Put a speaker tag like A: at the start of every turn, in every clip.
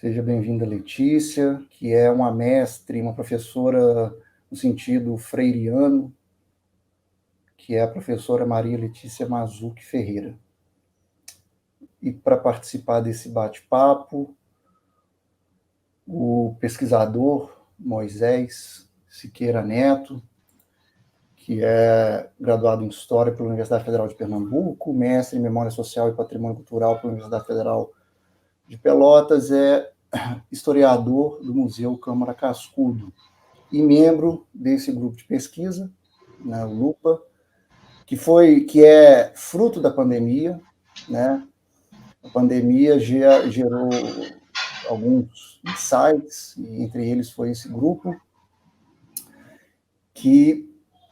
A: Seja bem-vinda, Letícia, que é uma mestre, uma professora no sentido freiriano, que é a professora Maria Letícia Mazzucchi Ferreira. E para participar desse bate-papo, o pesquisador Moisés Siqueira Neto, que é graduado em História pela Universidade Federal de Pernambuco, mestre em Memória Social e Patrimônio Cultural pela Universidade Federal de Pelotas, é historiador do Museu Câmara Cascudo e membro desse grupo de pesquisa, né, o LUPA, que é fruto da pandemia, né? A pandemia gerou alguns insights, e entre eles foi esse grupo, que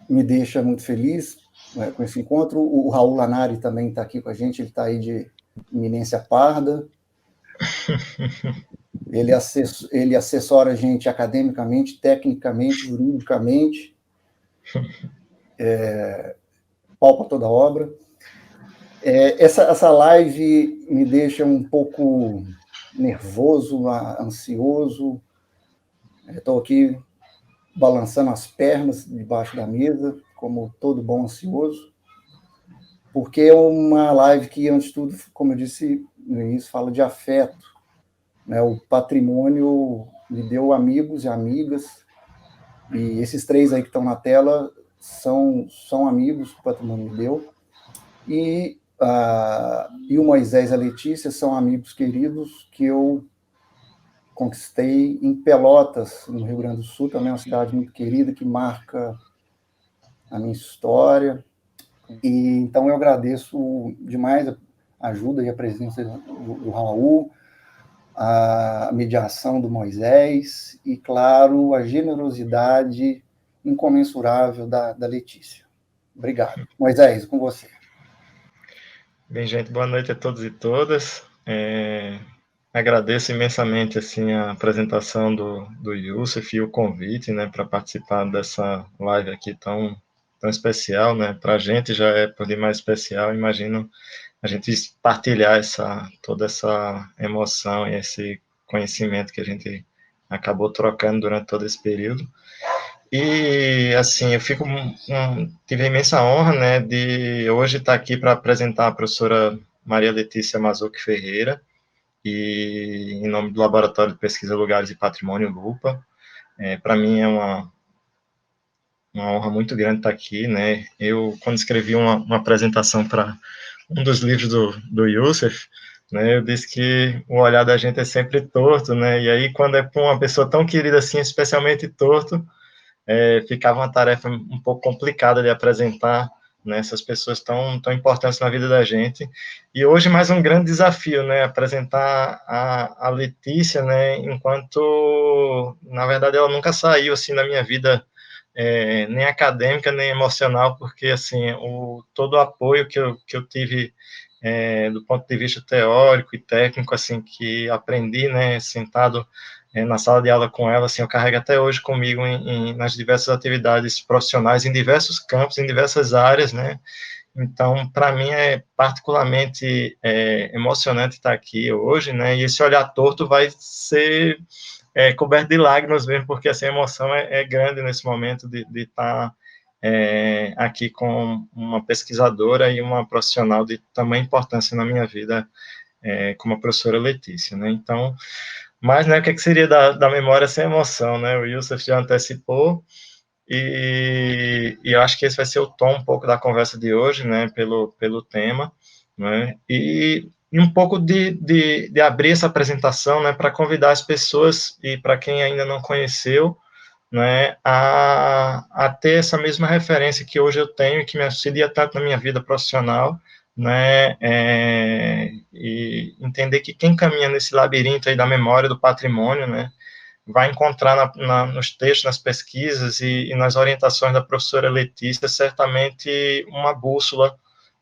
A: me deixa muito feliz, né, com esse encontro. O Raul Lanari também está aqui com a gente, ele está aí de iminência parda. Ele assessora a gente academicamente, tecnicamente, juridicamente, palpa toda a obra. Essa live me deixa um pouco nervoso, ansioso. Estou aqui balançando as pernas debaixo da mesa, como todo bom ansioso, porque é uma live que, antes de tudo, como eu disse no início, fala de afeto, né? O patrimônio me deu amigos e amigas, e esses três aí que estão na tela são amigos que o patrimônio me deu, e o Moisés e a Letícia são amigos queridos que eu conquistei em Pelotas, no Rio Grande do Sul, também é uma cidade muito querida, que marca a minha história. E então eu agradeço demais a ajuda e a presença do Raul, a mediação do Moisés e, claro, a generosidade incomensurável da Letícia. Obrigado. Moisés, com você.
B: Bem, gente, boa noite a todos e todas. Agradeço imensamente assim, a apresentação do Youssef e o convite, né, para participar dessa live aqui tão especial, né? Para a gente já é por demais especial, imagino a gente partilhar toda essa emoção e esse conhecimento que a gente acabou trocando durante todo esse período. E, assim, eu tive a imensa honra, né, de hoje estar aqui para apresentar a professora Maria Letícia Mazzucchi Ferreira, e em nome do Laboratório de Pesquisa Lugares e Patrimônio, LUPA. Para mim é uma honra muito grande estar aqui, né. Quando escrevi uma apresentação para um dos livros do Youssef, né, eu disse que o olhar da gente é sempre torto, né, e aí quando é para uma pessoa tão querida assim, especialmente torto, ficava uma tarefa um pouco complicada de apresentar, né, essas pessoas tão importantes na vida da gente. E hoje mais um grande desafio, né, apresentar a Letícia, né, enquanto, na verdade, ela nunca saiu, assim, da minha vida, nem acadêmica, nem emocional, porque, assim, todo o apoio que eu tive do ponto de vista teórico e técnico, assim, que aprendi, né, sentado na sala de aula com ela, assim, eu carrego até hoje comigo nas diversas atividades profissionais, em diversos campos, em diversas áreas, né, então, para mim é particularmente emocionante estar aqui hoje, né, e esse olhar torto vai ser coberto de lágrimas mesmo, porque assim, a emoção é grande nesse momento de estar aqui com uma pesquisadora e uma profissional de tamanha importância na minha vida, como a professora Letícia, né, então, mas, né, o que seria da memória sem emoção, né, o Youssef já antecipou, e eu acho que esse vai ser o tom um pouco da conversa de hoje, né, pelo tema, né, e um pouco de abrir essa apresentação, né, para convidar as pessoas, e para quem ainda não conheceu, né, a ter essa mesma referência que hoje eu tenho e que me auxilia tanto na minha vida profissional, né, e entender que quem caminha nesse labirinto aí da memória, do patrimônio, né, vai encontrar nos textos, nas pesquisas e nas orientações da professora Letícia, certamente uma bússola,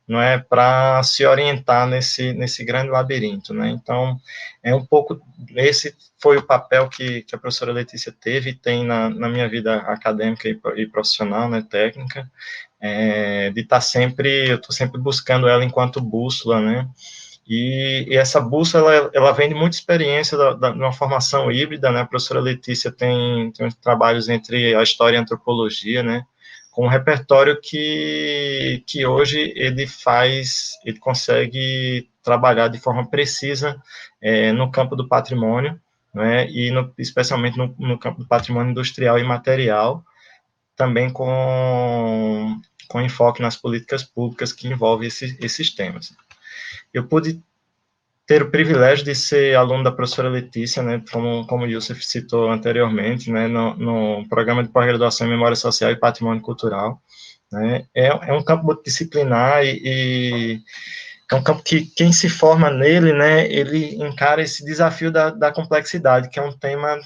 B: não é, para se orientar nesse grande labirinto, né? Então, um pouco, esse foi o papel que a professora Letícia teve e tem na minha vida acadêmica e profissional, né, técnica, de estar sempre, eu estou sempre buscando ela enquanto bússola, né? E essa bolsa, ela vem de muita experiência de uma formação híbrida, né? A professora Letícia tem uns trabalhos entre a história e a antropologia, né? Com um repertório que hoje ele consegue trabalhar de forma precisa no campo do patrimônio, né? E especialmente no campo do patrimônio industrial e material, também com enfoque nas políticas públicas que envolvem esses temas. Eu pude ter o privilégio de ser aluno da professora Letícia, né, como o Youssef citou anteriormente, né, no programa de pós-graduação em Memória Social e Patrimônio Cultural. Né, é um campo multidisciplinar e é um campo que quem se forma nele, né, ele encara esse desafio da complexidade, que é um tema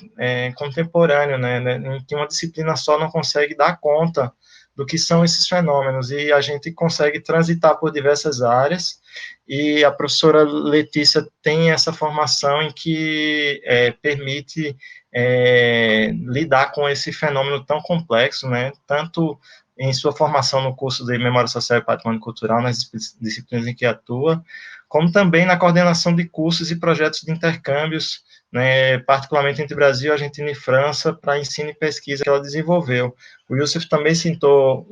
B: contemporâneo, né, em que uma disciplina só não consegue dar conta do que são esses fenômenos, e a gente consegue transitar por diversas áreas, e a professora Letícia tem essa formação em que permite lidar com esse fenômeno tão complexo, né, tanto em sua formação no curso de Memória Social e Patrimônio Cultural, nas disciplinas em que atua, como também na coordenação de cursos e projetos de intercâmbios, né, particularmente entre Brasil, Argentina e França, para ensino e pesquisa que ela desenvolveu. O Youssef também citou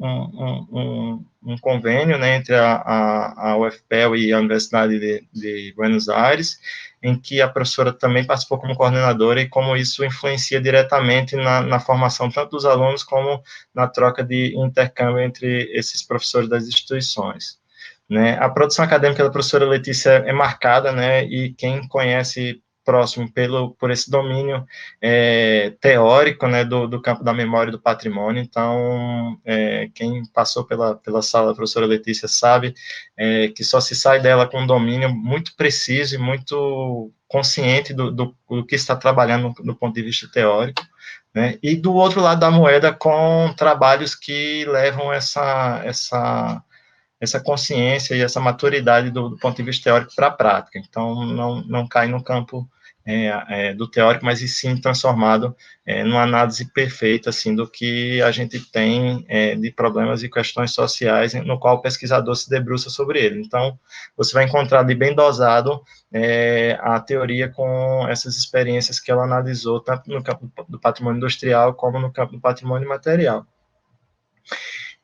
B: um convênio, né, entre a UFPEL e a Universidade de Buenos Aires, em que a professora também participou como coordenadora, e como isso influencia diretamente na formação tanto dos alunos como na troca de intercâmbio entre esses professores das instituições. Né? A produção acadêmica da professora Letícia é marcada, né, e quem conhece próximo por esse domínio teórico, né, do campo da memória e do patrimônio. Então, quem passou pela sala da professora Letícia sabe que só se sai dela com um domínio muito preciso e muito consciente do que está trabalhando do ponto de vista teórico, né, e do outro lado da moeda com trabalhos que levam essa consciência e essa maturidade do ponto de vista teórico para a prática. Então, não cai no campo do teórico, mas e sim transformado numa análise perfeita, assim, do que a gente tem de problemas e questões sociais, no qual o pesquisador se debruça sobre ele. Então, você vai encontrar ali bem dosado a teoria com essas experiências que ela analisou, tanto no campo do patrimônio industrial, como no campo do patrimônio material.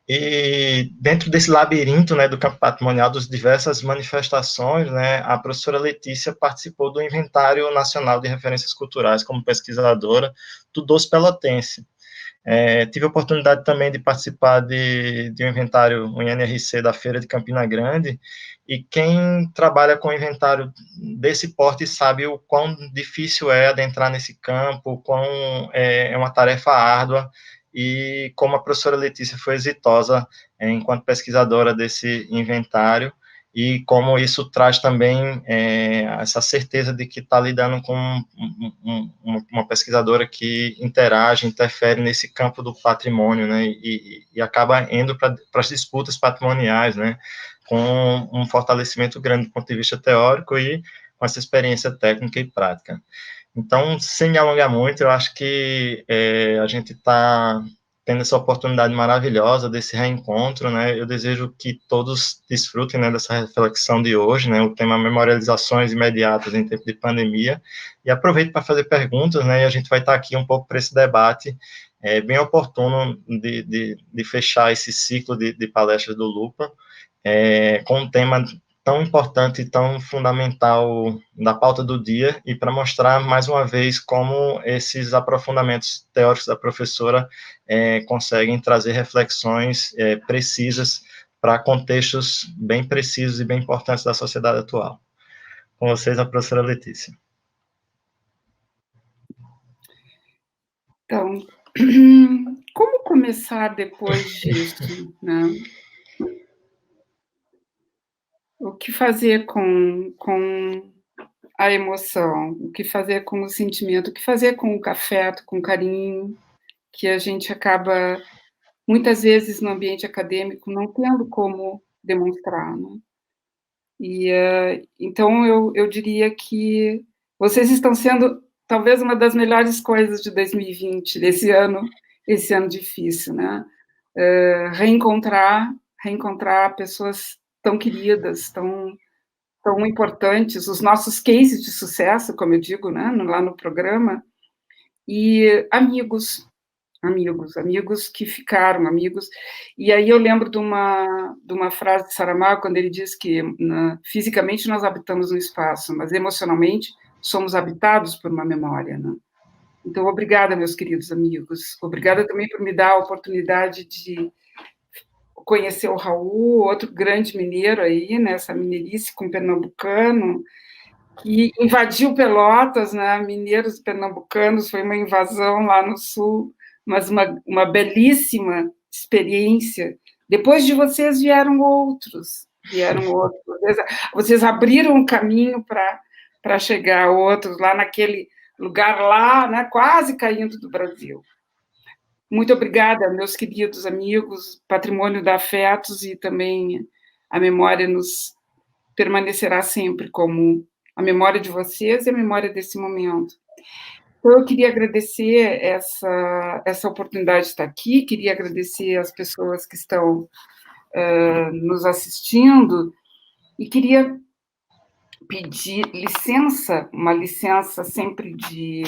B: E dentro desse labirinto, né, do campo patrimonial, das diversas manifestações, né, a professora Letícia participou do Inventário Nacional de Referências Culturais como pesquisadora do Doce Pelotense. Tive a oportunidade também de participar de um inventário, um INRC da Feira de Campina Grande, e quem trabalha com inventário desse porte sabe o quão difícil é adentrar nesse campo, o quão é uma tarefa árdua, e como a professora Letícia foi exitosa enquanto pesquisadora desse inventário, e como isso traz também essa certeza de que está lidando com uma pesquisadora que interage, interfere nesse campo do patrimônio, né, e acaba indo para as disputas patrimoniais, né, com um fortalecimento grande do ponto de vista teórico e com essa experiência técnica e prática. Então, sem me alongar muito, eu acho que a gente está tendo essa oportunidade maravilhosa desse reencontro, né? Eu desejo que todos desfrutem, né, dessa reflexão de hoje, né? O tema memorializações imediatas em tempo de pandemia, e aproveito para fazer perguntas, né? E a gente vai estar aqui um pouco para esse debate bem oportuno de fechar esse ciclo de palestras do Lupa, com um tema tão importante e tão fundamental da pauta do dia, e para mostrar mais uma vez como esses aprofundamentos teóricos da professora conseguem trazer reflexões precisas para contextos bem precisos e bem importantes da sociedade atual. Com vocês, a professora Letícia.
C: Então, como começar depois disso, né? O que fazer com a emoção, o que fazer com o sentimento, o que fazer com o afeto, com o carinho, que a gente acaba, muitas vezes, no ambiente acadêmico, não tendo como demonstrar, né? E, então, eu diria que vocês estão sendo, talvez, uma das melhores coisas de 2020, esse ano difícil, né? Reencontrar pessoas tão queridas, tão tão importantes, os nossos cases de sucesso, como eu digo, né, lá no programa, e amigos que ficaram amigos. E aí eu lembro de uma frase de Saramago, quando ele diz que fisicamente nós habitamos um espaço, mas emocionalmente somos habitados por uma memória, né? Então, obrigada, meus queridos amigos. Obrigada também por me dar a oportunidade de conhecer o Raul, outro grande mineiro aí, nessa mineirice com pernambucano, que invadiu Pelotas, né? Mineiros pernambucanos, foi uma invasão lá no sul, mas uma belíssima experiência. Depois de vocês vieram outros. Vocês abriram um caminho para chegar a outros, lá naquele lugar lá, né, quase caindo do Brasil. Muito obrigada, meus queridos amigos, patrimônio da Afetos, e também a memória nos permanecerá sempre como a memória de vocês e a memória desse momento. Então, eu queria agradecer essa oportunidade de estar aqui, queria agradecer as pessoas que estão nos assistindo, e queria pedir licença, uma licença sempre de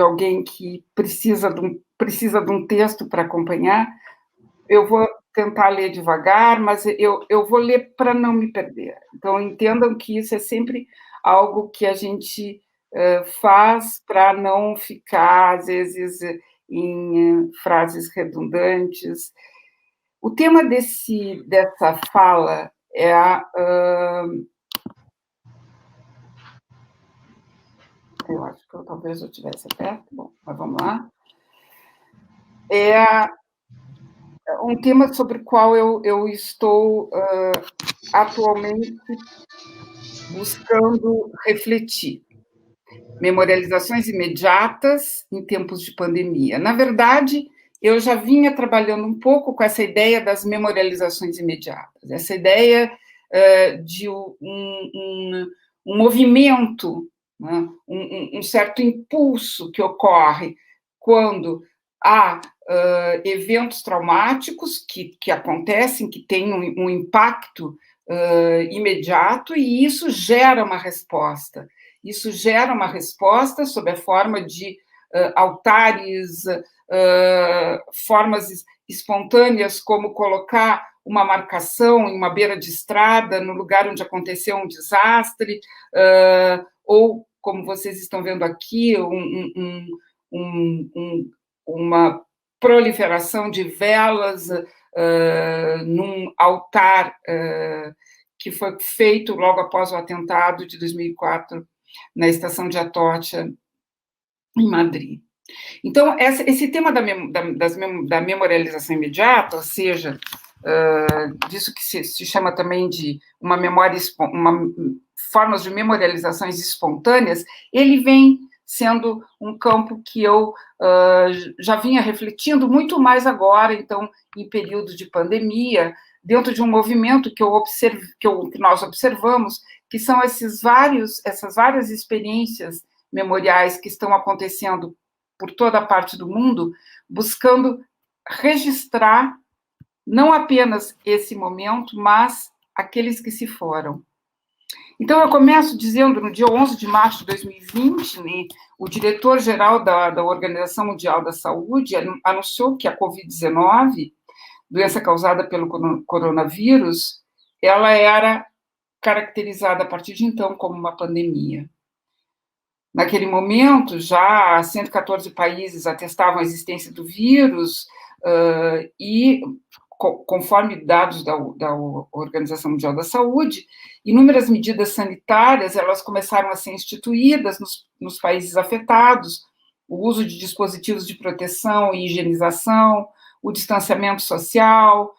C: alguém que precisa de um texto para acompanhar. Eu vou tentar ler devagar, mas eu vou ler para não me perder. Então, entendam que isso é sempre algo que a gente faz para não ficar, às vezes, em frases redundantes. O tema dessa fala é eu acho que talvez eu tivesse perto, bom, mas vamos lá. É um tema sobre o qual eu estou atualmente buscando refletir. Memorializações imediatas em tempos de pandemia. Na verdade, eu já vinha trabalhando um pouco com essa ideia das memorializações imediatas, essa ideia de um movimento, né, um certo impulso que ocorre quando há eventos traumáticos que acontecem, que têm um impacto imediato, e isso gera uma resposta. Isso gera uma resposta sob a forma de altares, formas espontâneas, como colocar uma marcação em uma beira de estrada, no lugar onde aconteceu um desastre, ou, como vocês estão vendo aqui, uma proliferação de velas num altar que foi feito logo após o atentado de 2004 na estação de Atocha, em Madrid. Então, esse tema da memorialização imediata, ou seja, disso que se chama também de formas de memorializações espontâneas, ele vem sendo um campo que eu já vinha refletindo muito mais agora, então, em período de pandemia, dentro de um movimento que nós observamos, que são essas várias experiências memoriais que estão acontecendo por toda a parte do mundo, buscando registrar não apenas esse momento, mas aqueles que se foram. Então, eu começo dizendo, no dia 11 de março de 2020, né, o diretor-geral da Organização Mundial da Saúde anunciou que a Covid-19, doença causada pelo coronavírus, ela era caracterizada a partir de então como uma pandemia. Naquele momento, já 114 países atestavam a existência do vírus e, conforme dados da Organização Mundial da Saúde, inúmeras medidas sanitárias elas começaram a ser instituídas nos países afetados, o uso de dispositivos de proteção e higienização, o distanciamento social,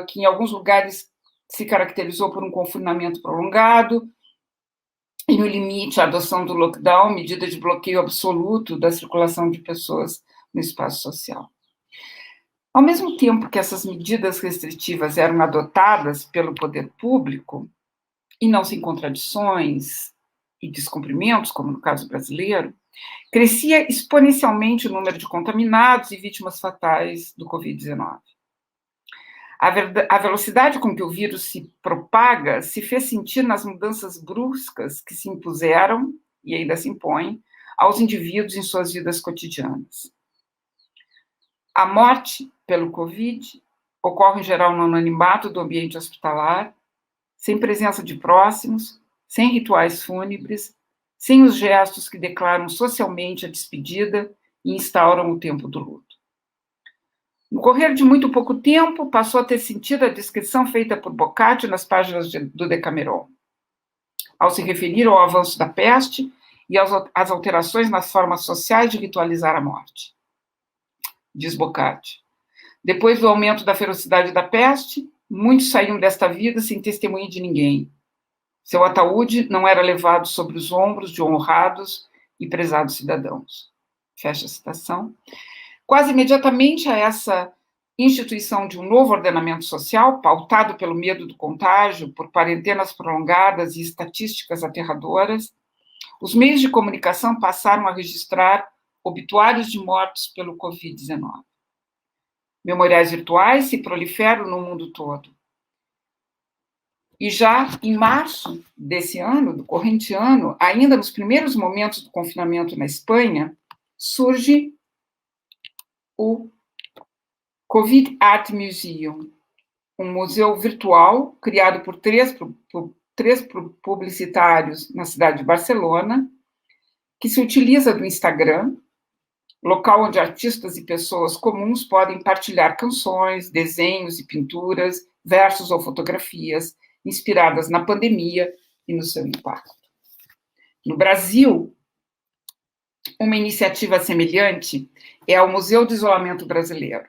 C: que em alguns lugares se caracterizou por um confinamento prolongado, e, no limite, a adoção do lockdown, medida de bloqueio absoluto da circulação de pessoas no espaço social. Ao mesmo tempo que essas medidas restritivas eram adotadas pelo poder público, e não sem contradições e descumprimentos, como no caso brasileiro, crescia exponencialmente o número de contaminados e vítimas fatais do Covid-19. A velocidade com que o vírus se propaga se fez sentir nas mudanças bruscas que se impuseram, e ainda se impõem, aos indivíduos em suas vidas cotidianas. A morte pelo Covid ocorre, em geral, no anonimato do ambiente hospitalar, sem presença de próximos, sem rituais fúnebres, sem os gestos que declaram socialmente a despedida e instauram o tempo do luto. No correr de muito pouco tempo, passou a ter sentido a descrição feita por Boccaccio nas páginas do Decameron, ao se referir ao avanço da peste e às alterações nas formas sociais de ritualizar a morte. Diz Boccaccio: depois do aumento da ferocidade da peste, muitos saíam desta vida sem testemunha de ninguém. Seu ataúde não era levado sobre os ombros de honrados e prezados cidadãos. Fecha a citação. Quase imediatamente a essa instituição de um novo ordenamento social, pautado pelo medo do contágio, por quarentenas prolongadas e estatísticas aterradoras, os meios de comunicação passaram a registrar obituários de mortos pelo Covid-19. Memoriais virtuais se proliferam no mundo todo. E já em março desse ano, do corrente ano, ainda nos primeiros momentos do confinamento na Espanha, surge o Covid Art Museum, um museu virtual criado por três publicitários na cidade de Barcelona, que se utiliza do Instagram, local onde artistas e pessoas comuns podem partilhar canções, desenhos e pinturas, versos ou fotografias inspiradas na pandemia e no seu impacto. No Brasil, uma iniciativa semelhante é o Museu do Isolamento Brasileiro,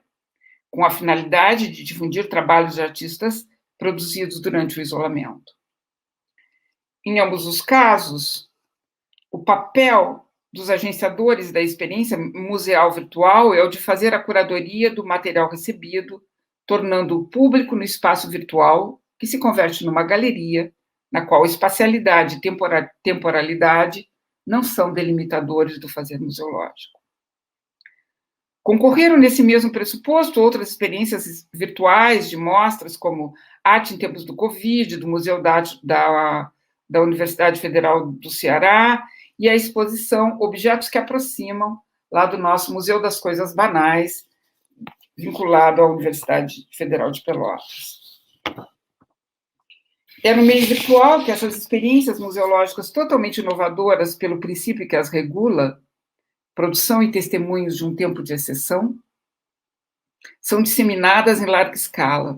C: com a finalidade de difundir trabalhos de artistas produzidos durante o isolamento. Em ambos os casos, o papel dos agenciadores da experiência museal virtual é o de fazer a curadoria do material recebido, tornando-o público no espaço virtual, que se converte numa galeria, na qual espacialidade e temporalidade não são delimitadores do fazer museológico. Concorreram nesse mesmo pressuposto outras experiências virtuais de mostras, como Arte em Tempos do Covid, do Museu da Universidade Federal do Ceará, e a exposição Objetos que Aproximam, lá do nosso Museu das Coisas Banais, vinculado à Universidade Federal de Pelotas. É no meio virtual que essas experiências museológicas totalmente inovadoras pelo princípio que as regula, produção e testemunhos de um tempo de exceção, são disseminadas em larga escala.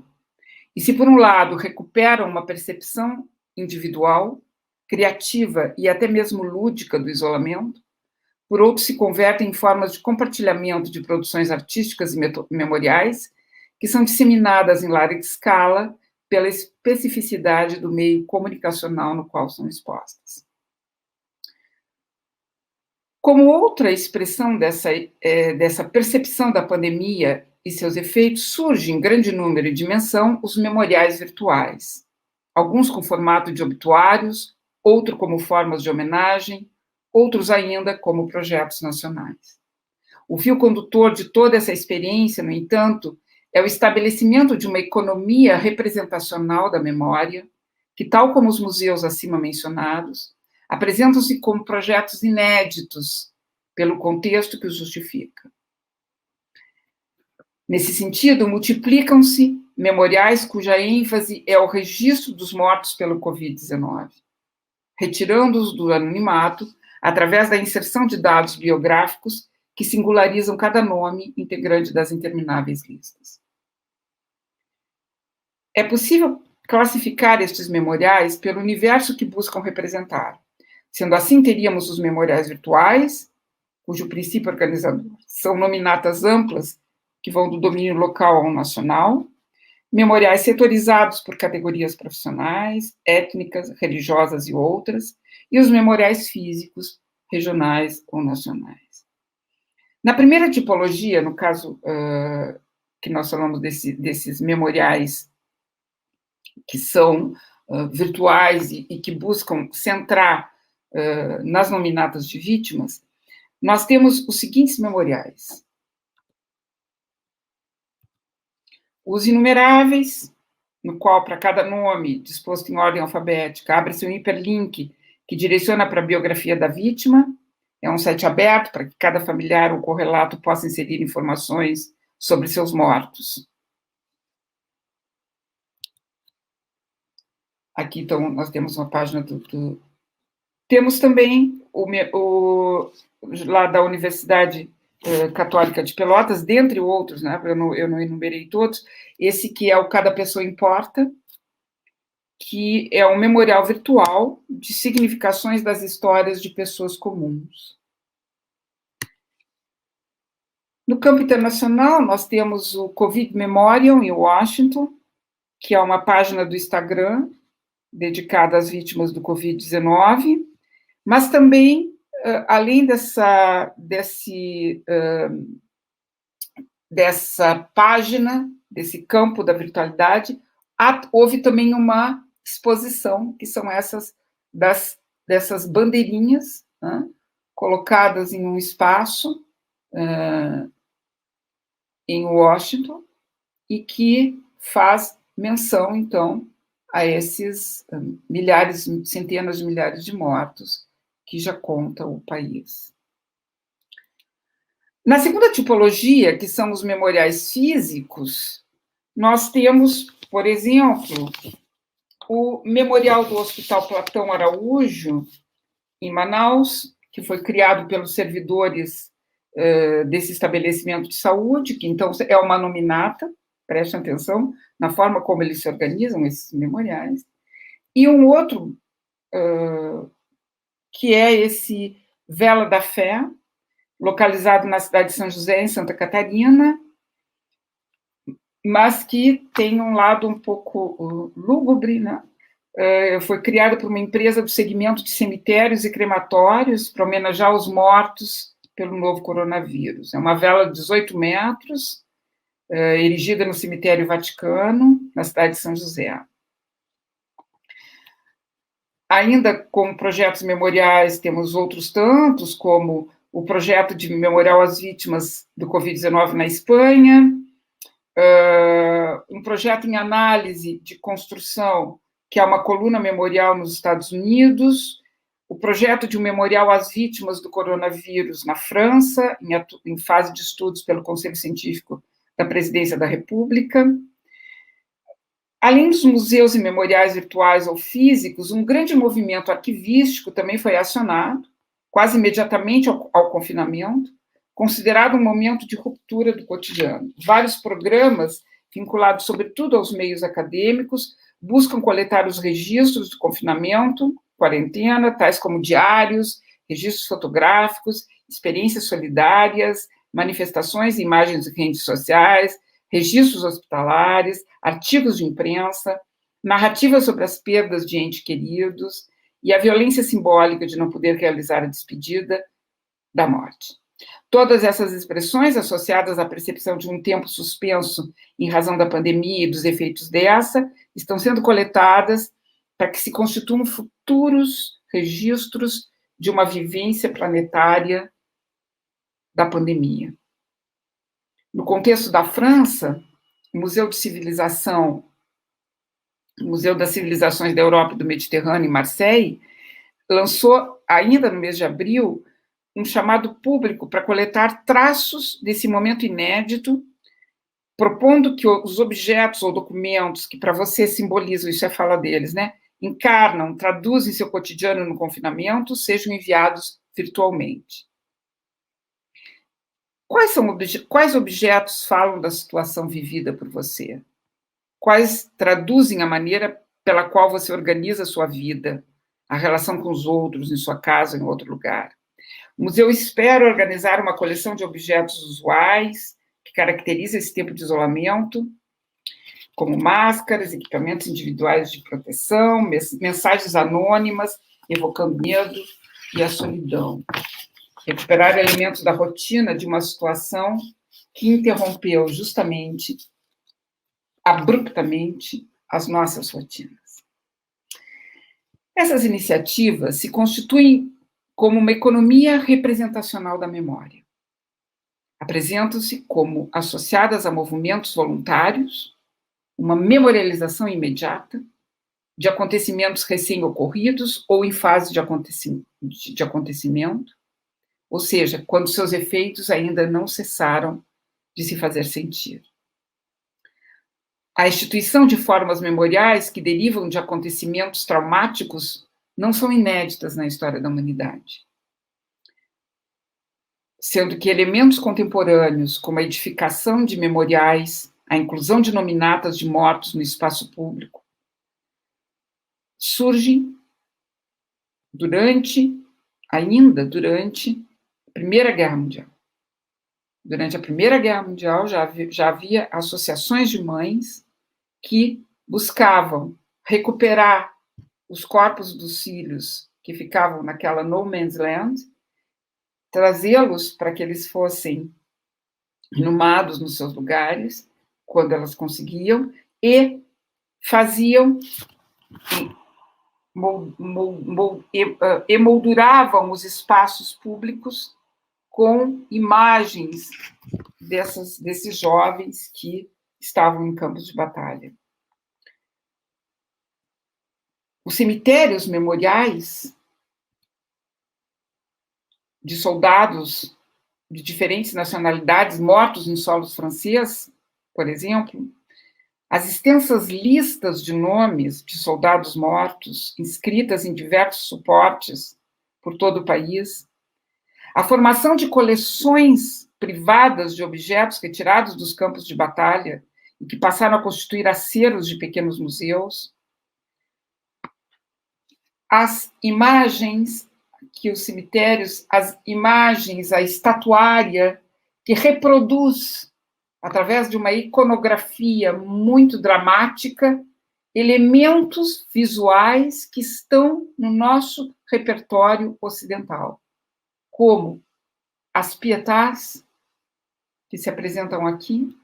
C: E se, por um lado, recuperam uma percepção individual, criativa e até mesmo lúdica do isolamento, por outro, se convertem em formas de compartilhamento de produções artísticas e memoriais, que são disseminadas em larga escala pela especificidade do meio comunicacional no qual são expostas. Como outra expressão dessa percepção da pandemia e seus efeitos, surge em grande número e dimensão os memoriais virtuais, alguns com formato de obituários, outros como formas de homenagem, outros ainda como projetos nacionais. O fio condutor de toda essa experiência, no entanto, é o estabelecimento de uma economia representacional da memória, que, tal como os museus acima mencionados, apresentam-se como projetos inéditos pelo contexto que os justifica. Nesse sentido, multiplicam-se memoriais cuja ênfase é o registro dos mortos pelo Covid-19, retirando-os do anonimato através da inserção de dados biográficos que singularizam cada nome integrante das intermináveis listas. É possível classificar estes memoriais pelo universo que buscam representar. Sendo assim, teríamos os memoriais virtuais, cujo princípio organizador são nominatas amplas, que vão do domínio local ao nacional, memoriais setorizados por categorias profissionais, étnicas, religiosas e outras, e os memoriais físicos, regionais ou nacionais. Na primeira tipologia, no caso que nós falamos desses memoriais que são virtuais e que buscam centrar nas nominatas de vítimas, nós temos os seguintes memoriais. Os inumeráveis, no qual, para cada nome, disposto em ordem alfabética, abre-se um hiperlink que direciona para a biografia da vítima. É um site aberto para que cada familiar ou correlato possa inserir informações sobre seus mortos. Aqui, então, nós temos uma página Temos também lá da Universidade Católica de Pelotas, dentre outros, né? Eu não enumerei todos, esse que é o Cada Pessoa Importa, que é um memorial virtual de significações das histórias de pessoas comuns. No campo internacional, nós temos o Covid Memorial, em Washington, que é uma página do Instagram dedicada às vítimas do Covid-19, mas também, além dessa página, desse campo da virtualidade, houve também uma exposição, que são dessas bandeirinhas, né, colocadas em um espaço em Washington, e que faz menção, então, a esses milhares, centenas de milhares de mortos que já conta o país. Na segunda tipologia, que são os memoriais físicos, nós temos, por exemplo, o Memorial do Hospital Platão Araújo, em Manaus, que foi criado pelos servidores desse estabelecimento de saúde, que então é uma nominata, prestem atenção na forma como eles se organizam, esses memoriais, e um outro, que é esse Vela da Fé, localizado na cidade de São José, em Santa Catarina, mas que tem um lado um pouco lúgubre, né? Foi criado por uma empresa do segmento de cemitérios e crematórios para homenagear os mortos pelo novo coronavírus. É uma vela de 18 metros, erigida no cemitério Vaticano, na cidade de São José. Ainda como projetos memoriais, temos outros tantos, como o projeto de memorial às vítimas do Covid-19 na Espanha, um projeto em análise de construção, que é uma coluna memorial nos Estados Unidos, o projeto de um memorial às vítimas do coronavírus na França, em fase de estudos pelo Conselho Científico da Presidência da República. Além dos museus e memoriais virtuais ou físicos, um grande movimento arquivístico também foi acionado, quase imediatamente ao confinamento, considerado um momento de ruptura do cotidiano. Vários programas, vinculados sobretudo aos meios acadêmicos, buscam coletar os registros do confinamento, quarentena, tais como diários, registros fotográficos, experiências solidárias, manifestações e imagens em redes sociais, registros hospitalares, artigos de imprensa, narrativas sobre as perdas de entes queridos e a violência simbólica de não poder realizar a despedida da morte. Todas essas expressões, associadas à percepção de um tempo suspenso em razão da pandemia e dos efeitos dessa, estão sendo coletadas para que se constituam futuros registros de uma vivência planetária da pandemia. No contexto da França, o Museu das Civilizações da Europa e do Mediterrâneo, em Marseille, lançou, ainda no mês de abril, um chamado público para coletar traços desse momento inédito, propondo que os objetos ou documentos que para você simbolizam, isso é a fala deles, né, encarnam, traduzem seu cotidiano no confinamento, sejam enviados virtualmente. Quais objetos falam da situação vivida por você? Quais traduzem a maneira pela qual você organiza a sua vida, a relação com os outros, em sua casa ou em outro lugar? O museu espera organizar uma coleção de objetos usuais que caracteriza esse tempo de isolamento, como máscaras, equipamentos individuais de proteção, mensagens anônimas, evocando medo e a solidão. Recuperar elementos da rotina de uma situação que interrompeu justamente, abruptamente, as nossas rotinas. Essas iniciativas se constituem como uma economia representacional da memória. Apresentam-se como associadas a movimentos voluntários, uma memorialização imediata de acontecimentos recém-ocorridos ou em fase de acontecimento, ou seja, quando seus efeitos ainda não cessaram de se fazer sentir. A instituição de formas memoriais que derivam de acontecimentos traumáticos não são inéditas na história da humanidade, sendo que elementos contemporâneos, como a edificação de memoriais, a inclusão de nominatas de mortos no espaço público, surgem ainda durante a Primeira Guerra Mundial. Durante a Primeira Guerra Mundial já havia associações de mães que buscavam recuperar os corpos dos filhos que ficavam naquela no man's land, trazê-los para que eles fossem inumados nos seus lugares, quando elas conseguiam, e faziam, emolduravam os espaços públicos com imagens desses jovens que estavam em campos de batalha. Os cemitérios memoriais de soldados de diferentes nacionalidades mortos em solos francês, por exemplo, as extensas listas de nomes de soldados mortos, inscritas em diversos suportes por todo o país, a formação de coleções privadas de objetos retirados dos campos de batalha e que passaram a constituir acervos de pequenos museus, as imagens que os cemitérios, as imagens, a estatuária que reproduz, através de uma iconografia muito dramática, elementos visuais que estão no nosso repertório ocidental, como as pietás, que se apresentam aqui,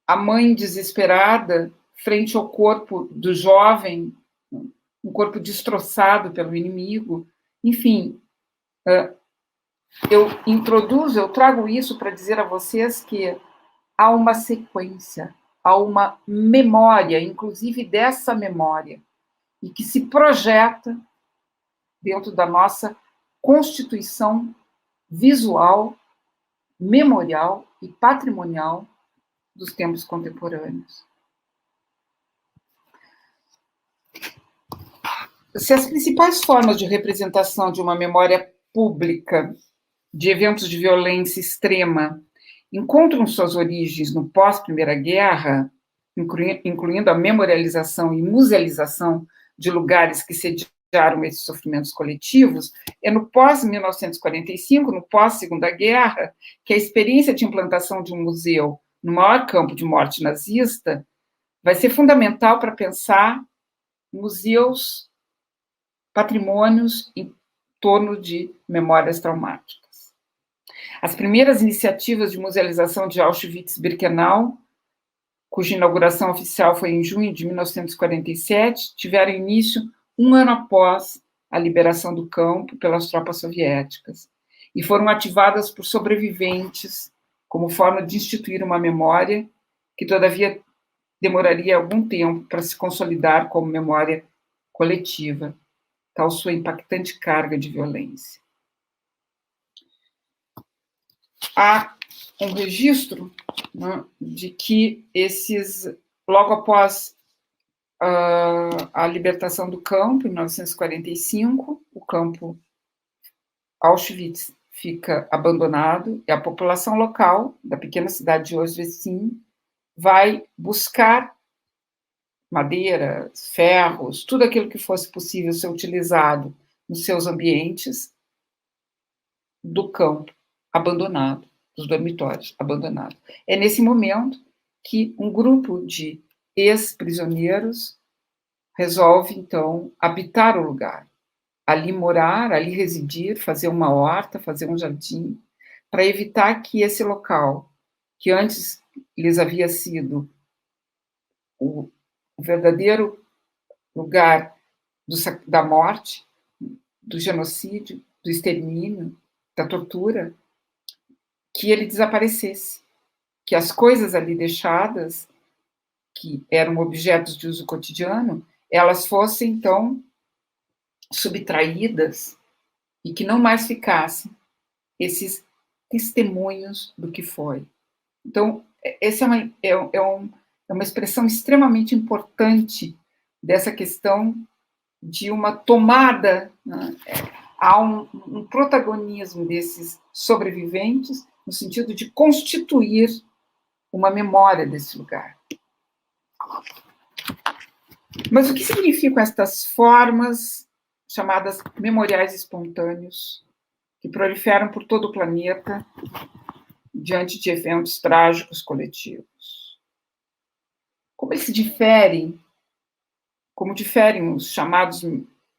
C: a mãe desesperada frente ao corpo do jovem, um corpo destroçado pelo inimigo, enfim, eu trago isso para dizer a vocês que há uma sequência, há uma memória, inclusive dessa memória, e que se projeta dentro da nossa constituição visual, memorial e patrimonial dos tempos contemporâneos. Se as principais formas de representação de uma memória pública de eventos de violência extrema encontram suas origens no pós-Primeira Guerra, incluindo a memorialização e musealização de lugares que sediaram esses sofrimentos coletivos, é no pós-1945, no pós-Segunda Guerra, que a experiência de implantação de um museu no maior campo de morte nazista vai ser fundamental para pensar museus, patrimônios em torno de memórias traumáticas. As primeiras iniciativas de musealização de Auschwitz-Birkenau, cuja inauguração oficial foi em junho de 1947, tiveram início um ano após a liberação do campo pelas tropas soviéticas e foram ativadas por sobreviventes como forma de instituir uma memória que, todavia, demoraria algum tempo para se consolidar como memória coletiva, tal sua impactante carga de violência. Há um registro, né, de que logo após a libertação do campo, em 1945, o campo Auschwitz fica abandonado e a população local da pequena cidade de Oswiecim vai buscar madeira, ferros, tudo aquilo que fosse possível ser utilizado nos seus ambientes do campo abandonado, dos dormitórios abandonados. É nesse momento que um grupo de ex-prisioneiros resolve, então, habitar o lugar, ali morar, ali residir, fazer uma horta, fazer um jardim, para evitar que esse local, que antes lhes havia sido o verdadeiro lugar da morte, do genocídio, do extermínio, da tortura, que ele desaparecesse, que as coisas ali deixadas que eram objetos de uso cotidiano, elas fossem, então, subtraídas e que não mais ficassem esses testemunhos do que foi. Então, essa é uma expressão extremamente importante dessa questão de uma tomada, né? Há um protagonismo desses sobreviventes no sentido de constituir uma memória desse lugar. Mas o que significam estas formas chamadas memoriais espontâneos, que proliferam por todo o planeta diante de eventos trágicos coletivos? Como eles se diferem, como diferem os chamados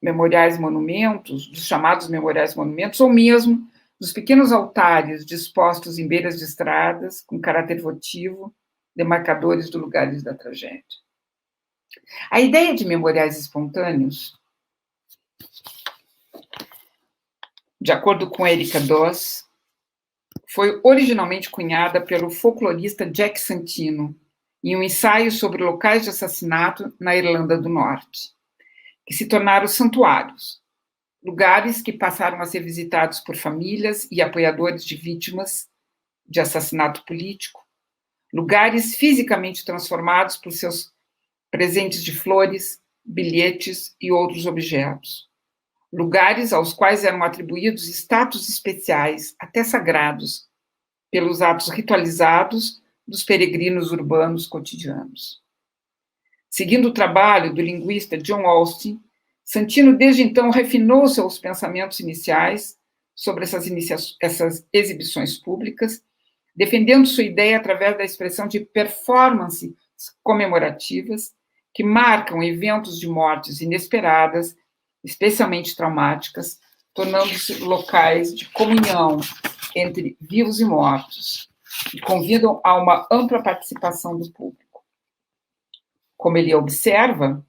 C: memoriais monumentos, dos chamados memoriais monumentos, ou mesmo dos pequenos altares dispostos em beiras de estradas, com caráter votivo, demarcadores dos lugares da tragédia. A ideia de memoriais espontâneos, de acordo com Erika Doss, foi originalmente cunhada pelo folclorista Jack Santino, em um ensaio sobre locais de assassinato na Irlanda do Norte, que se tornaram santuários, lugares que passaram a ser visitados por famílias e apoiadores de vítimas de assassinato político, lugares fisicamente transformados por seus presentes de flores, bilhetes e outros objetos, lugares aos quais eram atribuídos status especiais, até sagrados, pelos atos ritualizados dos peregrinos urbanos cotidianos. Seguindo o trabalho do linguista John Austin, Santino, desde então, refinou seus pensamentos iniciais sobre essas exibições públicas, defendendo sua ideia através da expressão de performances comemorativas que marcam eventos de mortes inesperadas, especialmente traumáticas, tornando-se locais de comunhão entre vivos e mortos, e convidam a uma ampla participação do público. Como ele observa,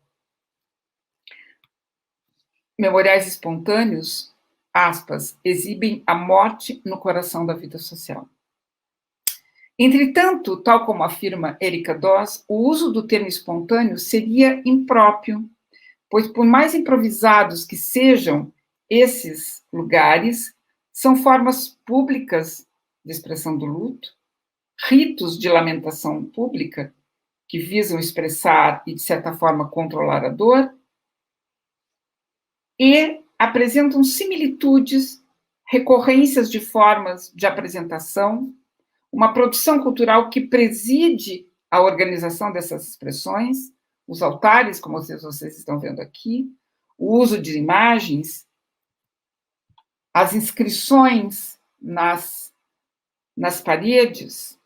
C: memoriais espontâneos, aspas, exibem a morte no coração da vida social. Entretanto, tal como afirma Erika Doss, o uso do termo espontâneo seria impróprio, pois por mais improvisados que sejam esses lugares, são formas públicas de expressão do luto, ritos de lamentação pública que visam expressar e, de certa forma, controlar a dor, e apresentam similitudes, recorrências de formas de apresentação, uma produção cultural que preside a organização dessas expressões, os altares, como vocês estão vendo aqui, o uso de imagens, as inscrições nas paredes,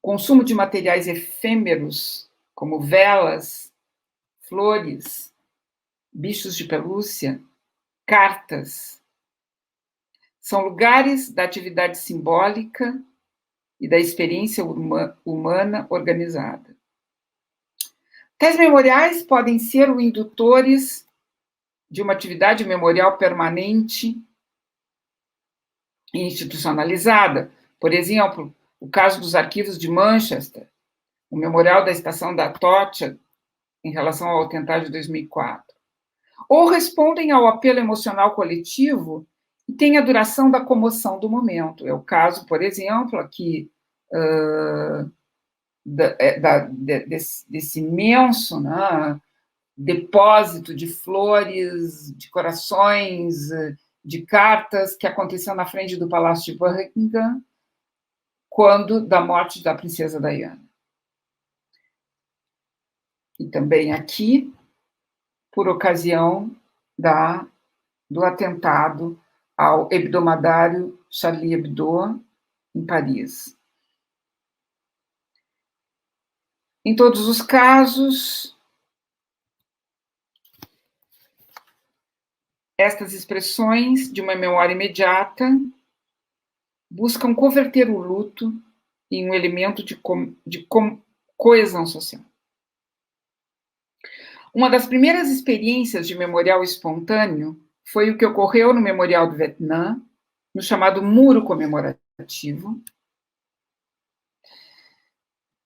C: consumo de materiais efêmeros, como velas, flores, bichos de pelúcia, cartas. São lugares da atividade simbólica e da experiência humana organizada. Tais memoriais podem ser os indutores de uma atividade memorial permanente e institucionalizada. Por exemplo, o caso dos arquivos de Manchester, o memorial da estação da Atocha, em relação ao atentado de 2004. Ou respondem ao apelo emocional coletivo e têm a duração da comoção do momento. É o caso, por exemplo, aqui desse imenso, né, depósito de flores, de corações, de cartas que aconteceu na frente do Palácio de Buckingham quando da morte da princesa Diana. E também aqui, por ocasião do atentado ao hebdomadário Charlie Hebdo, em Paris. Em todos os casos, estas expressões de uma memória imediata buscam converter o luto em um elemento de coesão social. Uma das primeiras experiências de memorial espontâneo foi o que ocorreu no Memorial do Vietnã, no chamado Muro Comemorativo,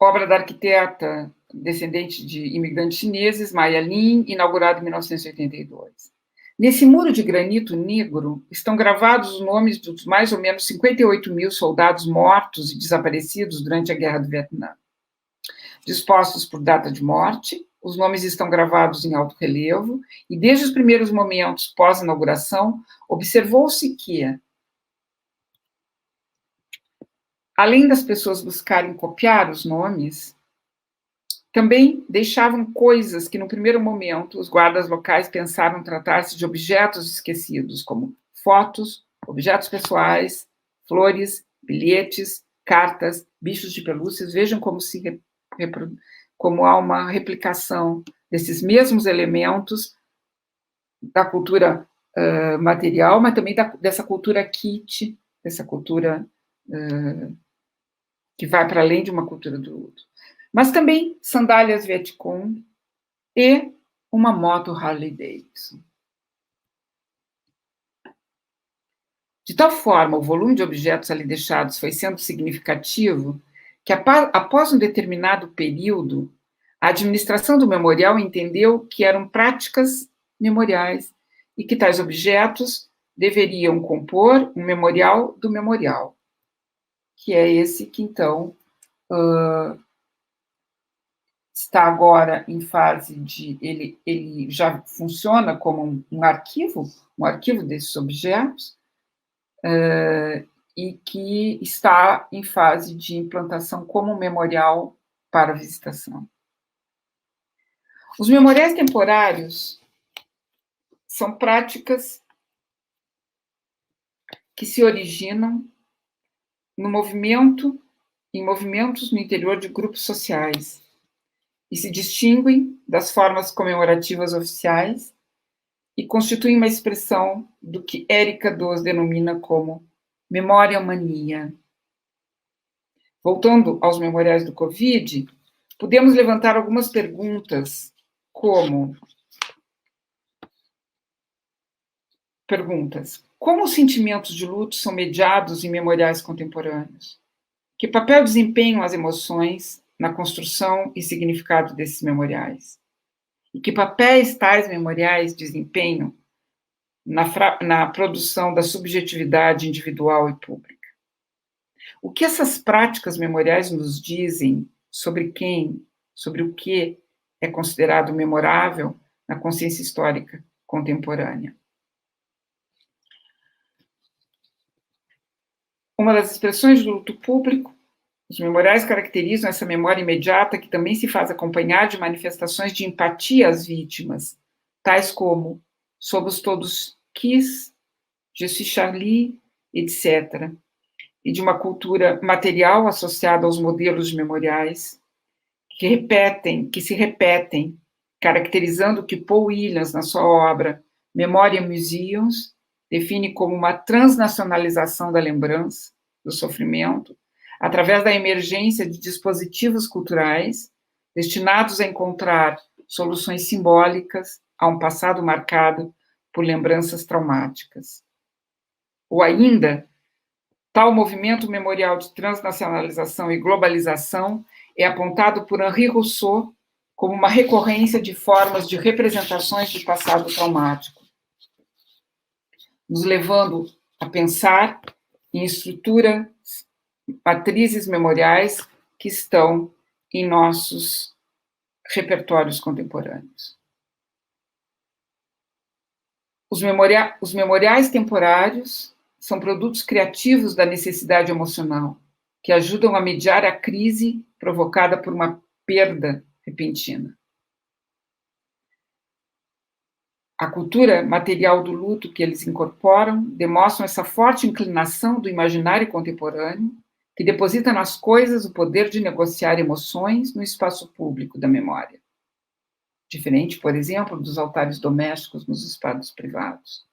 C: obra da arquiteta descendente de imigrantes chineses, Maya Lin, inaugurado em 1982. Nesse muro de granito negro estão gravados os nomes dos mais ou menos 58 mil soldados mortos e desaparecidos durante a Guerra do Vietnã. Dispostos por data de morte, os nomes estão gravados em alto relevo, e desde os primeiros momentos pós-inauguração, observou-se que, além das pessoas buscarem copiar os nomes, também deixavam coisas que, no primeiro momento, os guardas locais pensaram tratar-se de objetos esquecidos, como fotos, objetos pessoais, flores, bilhetes, cartas, bichos de pelúcias. Vejam como há uma replicação desses mesmos elementos da cultura material, mas também dessa cultura kit, dessa cultura que vai para além de uma cultura do luto. Mas também sandálias Vietcong e uma moto Harley Davidson. De tal forma, o volume de objetos ali deixados foi sendo significativo que, após um determinado período, a administração do memorial entendeu que eram práticas memoriais e que tais objetos deveriam compor um memorial do memorial, que é esse que, então, está agora em fase de... Ele já funciona como um arquivo desses objetos, e que está em fase de implantação como memorial para visitação. Os memoriais temporários são práticas que se originam em movimentos no interior de grupos sociais e se distinguem das formas comemorativas oficiais e constituem uma expressão do que Érica Doz denomina como memória-mania. Voltando aos memoriais do Covid, podemos levantar algumas perguntas, como os sentimentos de luto são mediados em memoriais contemporâneos? Que papel desempenham as emoções na construção e significado desses memoriais? E que papéis tais memoriais desempenham na produção da subjetividade individual e pública? O que essas práticas memoriais nos dizem sobre quem, sobre o que é considerado memorável na consciência histórica contemporânea? Uma das expressões do luto público, os memoriais caracterizam essa memória imediata que também se faz acompanhar de manifestações de empatia às vítimas, tais como Somos Todos Kiss, Je suis Charlie, etc., e de uma cultura material associada aos modelos de memoriais que se repetem, caracterizando o que Paul Williams, na sua obra Memoriam Museums, define como uma transnacionalização da lembrança, do sofrimento, através da emergência de dispositivos culturais destinados a encontrar soluções simbólicas a um passado marcado por lembranças traumáticas. Ou ainda, tal movimento memorial de transnacionalização e globalização é apontado por Henri Rousseau como uma recorrência de formas de representações do passado traumático, nos levando a pensar em estruturas, matrizes memoriais que estão em nossos repertórios contemporâneos. Os memoriais temporários são produtos criativos da necessidade emocional, que ajudam a mediar a crise provocada por uma perda repentina. A cultura material do luto que eles incorporam demonstram essa forte inclinação do imaginário contemporâneo, que deposita nas coisas o poder de negociar emoções no espaço público da memória. Diferente, por exemplo, dos altares domésticos nos espaços privados.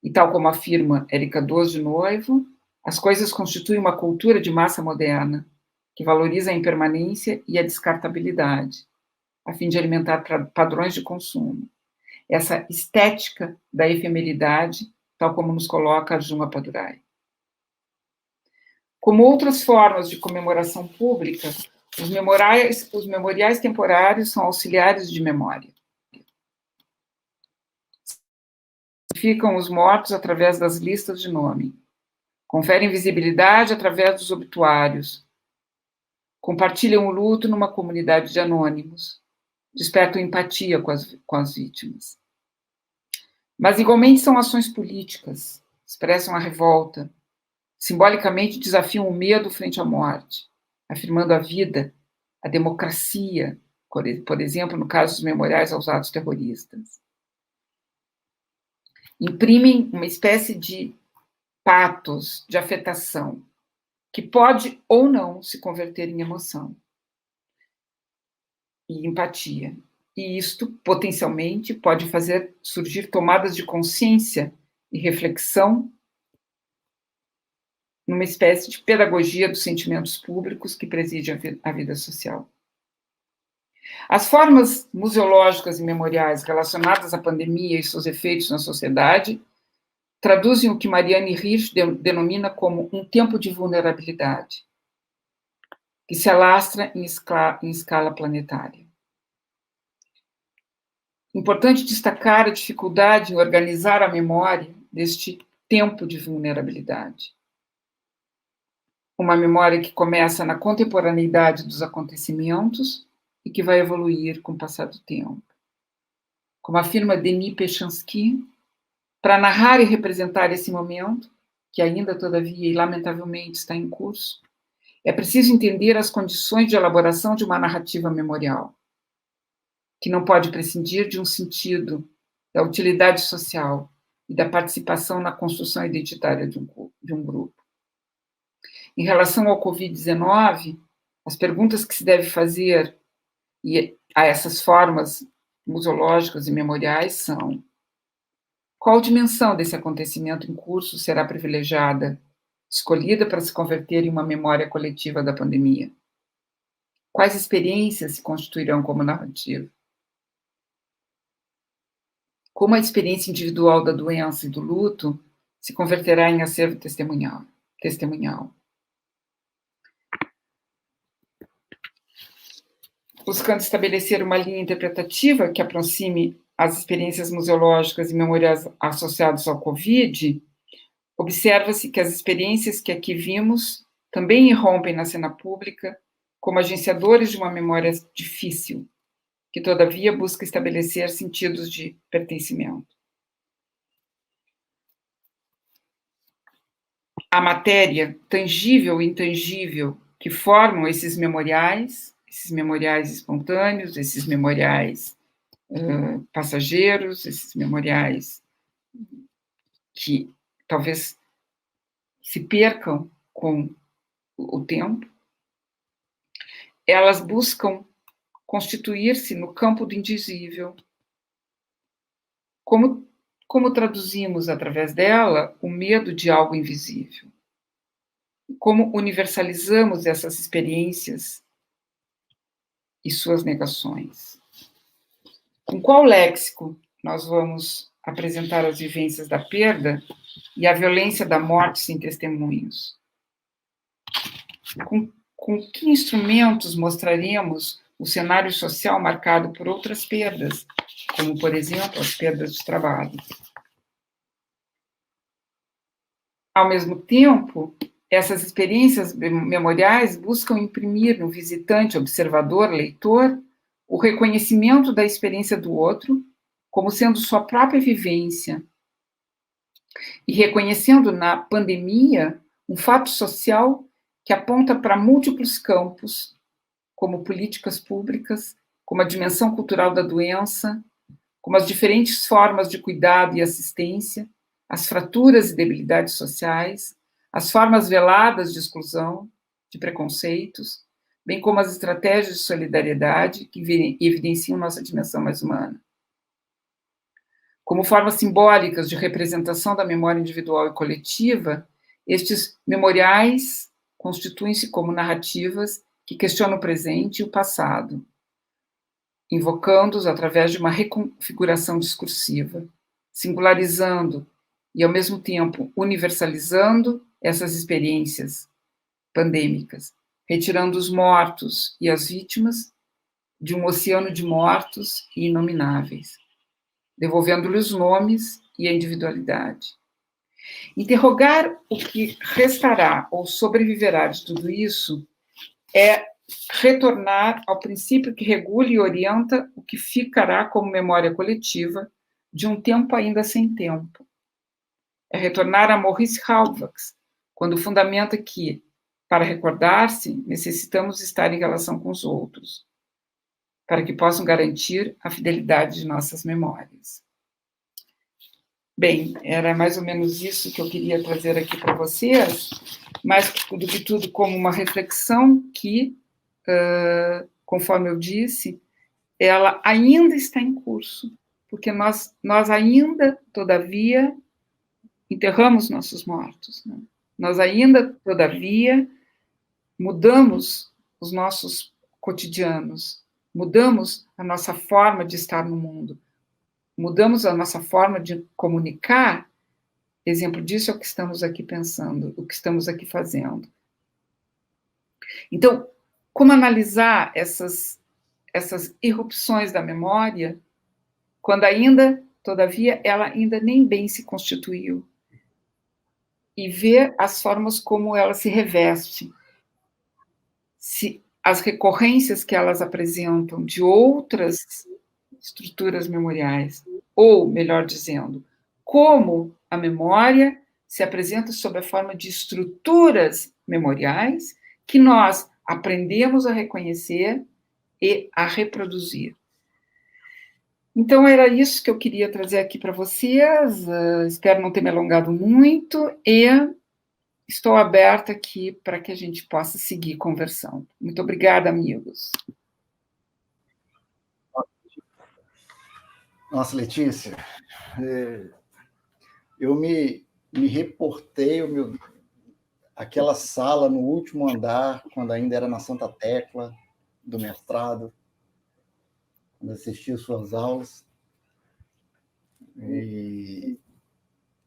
C: E tal como afirma Érica Doz de novo, as coisas constituem uma cultura de massa moderna, que valoriza a impermanência e a descartabilidade, a fim de alimentar padrões de consumo. Essa estética da efemeridade, tal como nos coloca Arjuna Padurai. Como outras formas de comemoração pública, Os memoriais temporários são auxiliares de memória. Ficam os mortos através das listas de nome. Conferem visibilidade através dos obituários. Compartilham o luto numa comunidade de anônimos. Despertam empatia com as vítimas. Mas, igualmente, são ações políticas. Expressam a revolta. Simbolicamente desafiam o medo frente à morte, afirmando a vida, a democracia, por exemplo, no caso dos memoriais aos atos terroristas. Imprimem uma espécie de patos, de afetação, que pode ou não se converter em emoção e empatia. E isto, potencialmente, pode fazer surgir tomadas de consciência e reflexão numa espécie de pedagogia dos sentimentos públicos que preside a vida social. As formas museológicas e memoriais relacionadas à pandemia e seus efeitos na sociedade traduzem o que Marianne Hirsch denomina como um tempo de vulnerabilidade, que se alastra em escala planetária. Importante destacar a dificuldade em organizar a memória deste tempo de vulnerabilidade. Uma memória que começa na contemporaneidade dos acontecimentos e que vai evoluir com o passar do tempo. Como afirma Denis Péchanski, para narrar e representar esse momento, que ainda, todavia, e lamentavelmente está em curso, é preciso entender as condições de elaboração de uma narrativa memorial, que não pode prescindir de um sentido, da utilidade social e da participação na construção identitária de um grupo. Em relação ao Covid-19, as perguntas que se deve fazer a essas formas museológicas e memoriais são: qual dimensão desse acontecimento em curso será privilegiada, escolhida para se converter em uma memória coletiva da pandemia? Quais experiências se constituirão como narrativa? Como a experiência individual da doença e do luto se converterá em acervo testemunhal? Buscando estabelecer uma linha interpretativa que aproxime as experiências museológicas e memoriais associadas ao Covid, observa-se que as experiências que aqui vimos também irrompem na cena pública como agenciadores de uma memória difícil, que, todavia, busca estabelecer sentidos de pertencimento. A matéria tangível e intangível que formam esses memoriais espontâneos, esses memoriais passageiros, esses memoriais que talvez se percam com o tempo, elas buscam constituir-se no campo do indizível. Como traduzimos através dela o medo de algo invisível? Como universalizamos essas experiências e suas negações? Com qual léxico nós vamos apresentar as vivências da perda e a violência da morte sem testemunhos? Com que instrumentos mostraremos o cenário social marcado por outras perdas, como, por exemplo, as perdas de trabalho? Ao mesmo tempo, essas experiências memoriais buscam imprimir no visitante, observador, leitor, o reconhecimento da experiência do outro como sendo sua própria vivência e reconhecendo na pandemia um fato social que aponta para múltiplos campos, como políticas públicas, como a dimensão cultural da doença, como as diferentes formas de cuidado e assistência, as fraturas e debilidades sociais, as formas veladas de exclusão, de preconceitos, bem como as estratégias de solidariedade que evidenciam nossa dimensão mais humana. Como formas simbólicas de representação da memória individual e coletiva, estes memoriais constituem-se como narrativas que questionam o presente e o passado, invocando-os através de uma reconfiguração discursiva, singularizando e, ao mesmo tempo, universalizando essas experiências pandêmicas, retirando os mortos e as vítimas de um oceano de mortos e inomináveis, devolvendo-lhes nomes e a individualidade. Interrogar o que restará ou sobreviverá de tudo isso é retornar ao princípio que regula e orienta o que ficará como memória coletiva de um tempo ainda sem tempo. É retornar a Maurice Halbwachs, quando fundamenta que, para recordar-se, necessitamos estar em relação com os outros, para que possam garantir a fidelidade de nossas memórias. Bem, era mais ou menos isso que eu queria trazer aqui para vocês, mais do que tudo como uma reflexão que, conforme eu disse, ela ainda está em curso, porque nós ainda, todavia, enterramos nossos mortos, né? Nós ainda, todavia, mudamos os nossos cotidianos, mudamos a nossa forma de estar no mundo, mudamos a nossa forma de comunicar. Exemplo disso é o que estamos aqui pensando, o que estamos aqui fazendo. Então, como analisar essas irrupções da memória, quando ainda, todavia, ela ainda nem bem se constituiu, e ver as formas como ela se reveste, se as recorrências que elas apresentam de outras estruturas memoriais, ou, melhor dizendo, como a memória se apresenta sob a forma de estruturas memoriais que nós aprendemos a reconhecer e a reproduzir. Então, era isso que eu queria trazer aqui para vocês. Espero não ter me alongado muito e estou aberta aqui para que a gente possa seguir conversando. Muito obrigada, amigos.
A: Nossa, Letícia, eu me reportei aquela sala no último andar, quando ainda era na Santa Tecla do mestrado, quando assistia suas aulas, e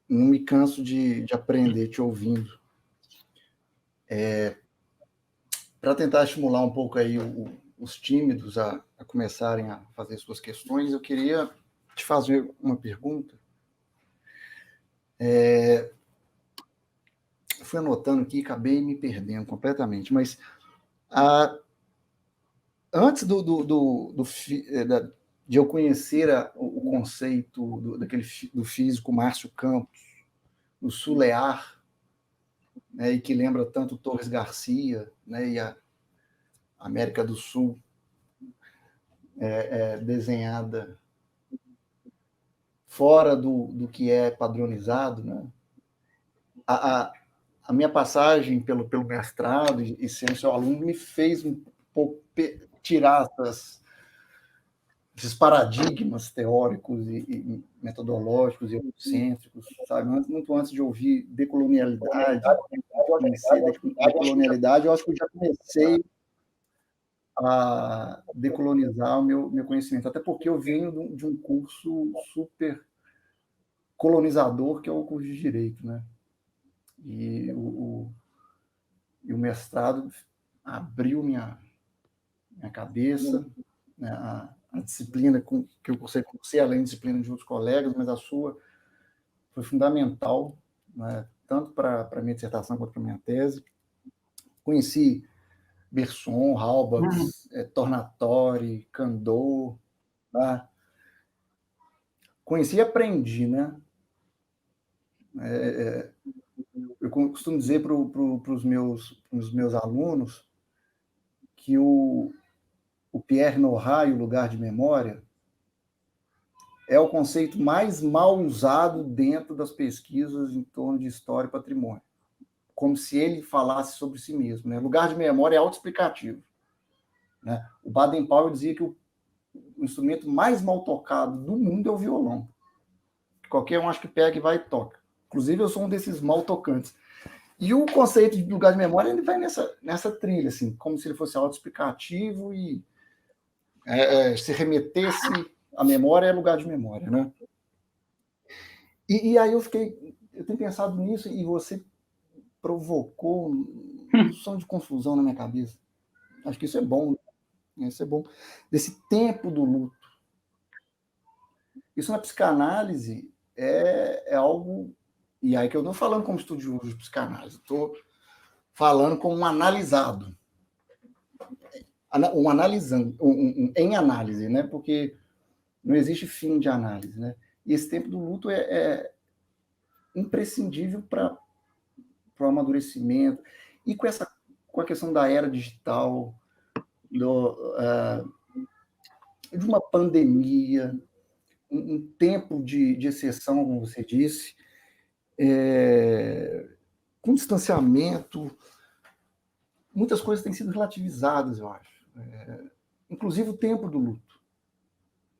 A: não me canso de aprender te ouvindo. Para tentar estimular um pouco aí os tímidos a começarem a fazer suas questões, eu queria te fazer uma pergunta. Fui anotando aqui e acabei me perdendo completamente, mas antes de eu conhecer o conceito do físico Márcio Campos, do Sulear, né, e que lembra tanto Torres Garcia, né, e a América do Sul desenhada fora do que é padronizado, né? A minha passagem pelo mestrado e sendo seu aluno me fez um pouco tirar esses paradigmas teóricos e metodológicos e eurocêntricos, sabe? Muito antes de ouvir decolonialidade, conhecer decolonialidade, eu acho que eu já comecei a decolonizar o meu conhecimento, até porque eu venho de um curso super colonizador, que é o curso de Direito, né? E o mestrado abriu minha cabeça, né? A disciplina que eu cursei, além da disciplina de outros colegas, mas a sua foi fundamental, né? Tanto para a minha dissertação quanto para a minha tese. Conheci Bergson, Halbach, Tornatori, Candeau, tá? Conheci e aprendi, né? Eu costumo dizer para os meus alunos que o Pierre Nora e o lugar de memória é o conceito mais mal usado dentro das pesquisas em torno de história e patrimônio, como se ele falasse sobre si mesmo, né? Lugar de memória é autoexplicativo, né? O Baden-Powell dizia que o instrumento mais mal tocado do mundo é o violão. Qualquer um acho que pega e vai e toca. Inclusive, eu sou um desses mal tocantes. E o conceito de lugar de memória ele vai nessa trilha, assim, como se ele fosse autoexplicativo e se remetesse à memória é lugar de memória, né? E aí eu tenho pensado nisso, e você provocou um som de confusão na minha cabeça. Acho que isso é bom, né? Isso é bom. Desse tempo do luto. Isso na psicanálise é algo... E aí que eu estou falando como estudioso de psicanálise. Estou falando como um analisado. Um analisando, em análise, né? Porque não existe fim de análise, né? E esse tempo do luto é imprescindível para o amadurecimento. E com a questão da era digital, de uma pandemia, um tempo de exceção, como você disse, com distanciamento, muitas coisas têm sido relativizadas, eu acho. Inclusive o tempo do luto.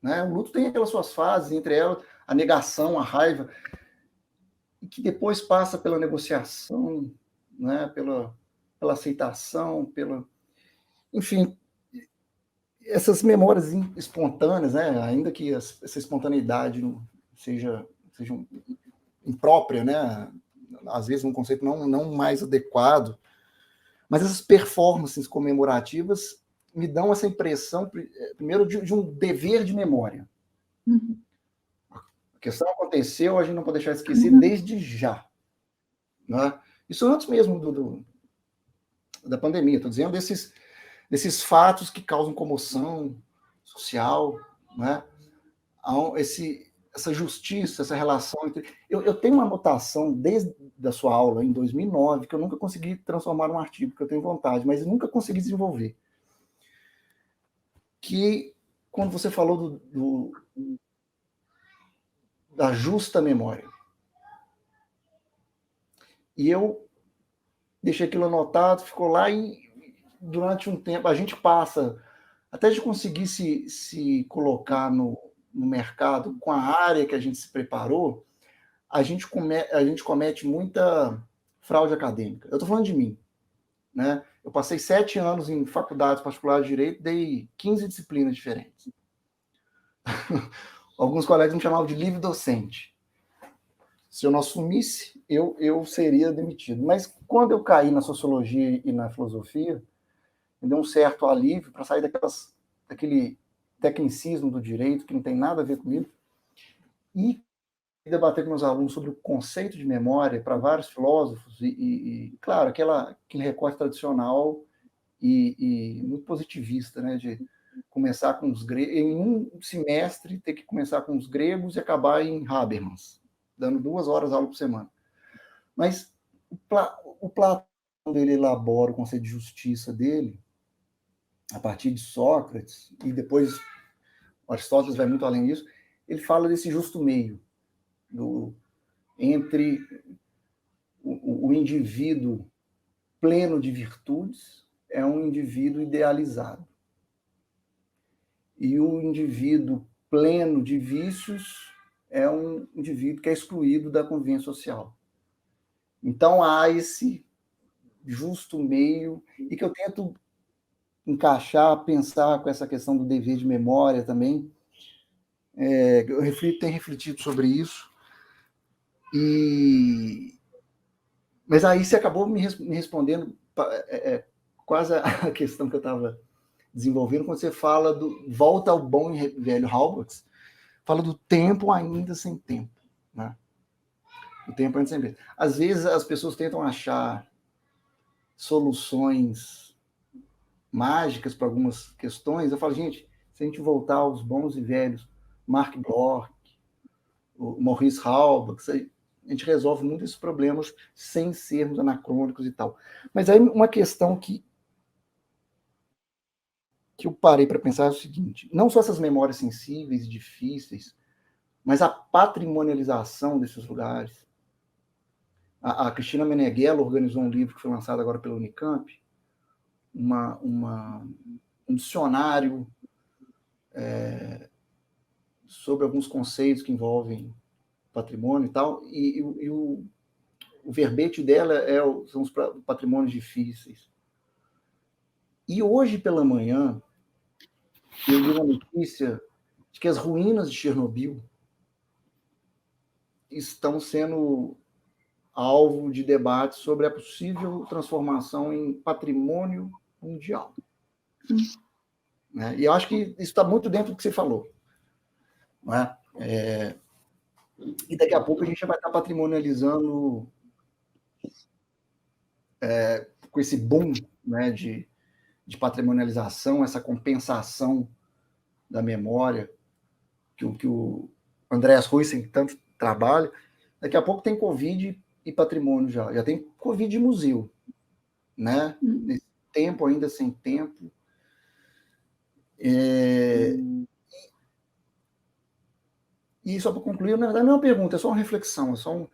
A: Né? O luto tem aquelas suas fases, entre elas a negação, a raiva, e que depois passa pela negociação, né? pela aceitação, enfim, essas memórias espontâneas, né? Ainda que essa espontaneidade seja imprópria, né? Às vezes um conceito não mais adequado, mas essas performances comemorativas me dão essa impressão, primeiro, de um dever de memória.
C: Uhum.
A: A questão aconteceu, a gente não pode deixar de esquecer desde já. Né? Isso antes mesmo da pandemia, estou dizendo desses fatos que causam comoção social, né? Essa justiça, essa relação entre... Eu tenho uma anotação desde a sua aula, em 2009, que eu nunca consegui transformar num artigo, que eu tenho vontade, mas nunca consegui desenvolver. Que, quando você falou da justa memória, e eu deixei aquilo anotado, ficou lá e durante um tempo a gente passa, até de conseguir se colocar no mercado com a área que a gente se preparou, a gente comete muita fraude acadêmica. Eu estou falando de mim. Né? Eu passei 7 anos em faculdades particulares de Direito, dei 15 disciplinas diferentes. Alguns colegas me chamavam de livre docente. Se eu não assumisse, eu seria demitido. Mas quando eu caí na sociologia e na filosofia, me deu um certo alívio para sair daquele tecnicismo do direito, que não tem nada a ver comigo, e debater com meus alunos sobre o conceito de memória para vários filósofos, e claro, aquele recorte tradicional e muito positivista, né, de começar com os gregos, em um semestre ter que começar com os gregos e acabar em Habermas, dando 2 horas de aula por semana. Mas o Platão, quando ele elabora o conceito de justiça dele, a partir de Sócrates, e depois Aristóteles vai muito além disso, ele fala desse justo meio, entre o indivíduo pleno de virtudes é um indivíduo idealizado. E o indivíduo pleno de vícios é um indivíduo que é excluído da convivência social. Então, há esse justo meio, e que eu tento encaixar, pensar com essa questão do dever de memória também. Eu tenho refletido sobre isso. Mas aí você acabou me respondendo quase a questão que eu estava desenvolvendo, quando você fala volta ao bom e velho Halberts, fala do tempo ainda sem tempo. Né? O tempo ainda sem tempo. Às vezes as pessoas tentam achar soluções mágicas para algumas questões. Eu falo, gente, se a gente voltar aos bons e velhos Mark Bloch, o Maurice Halberts, a gente resolve muitos desses problemas sem sermos anacrônicos e tal. Mas aí uma questão que eu parei para pensar é o seguinte: não só essas memórias sensíveis e difíceis, mas a patrimonialização desses lugares. A Cristina Meneghello organizou um livro que foi lançado agora pela Unicamp, um dicionário sobre alguns conceitos que envolvem patrimônio e tal, e o verbete dela são os patrimônios difíceis. E hoje pela manhã, eu li uma notícia de que as ruínas de Chernobyl estão sendo alvo de debate sobre a possível transformação em patrimônio mundial. Né? E eu acho que isso está muito dentro do que você falou. Não é? E daqui a pouco a gente vai estar patrimonializando com esse boom, né, de patrimonialização, essa compensação da memória que o Andreas Huyssen tanto trabalha. Daqui a pouco tem Covid e patrimônio já tem Covid de museu, né? Nesse tempo, ainda sem tempo. E só para concluir, na verdade não é uma pergunta, é só uma reflexão, é só um...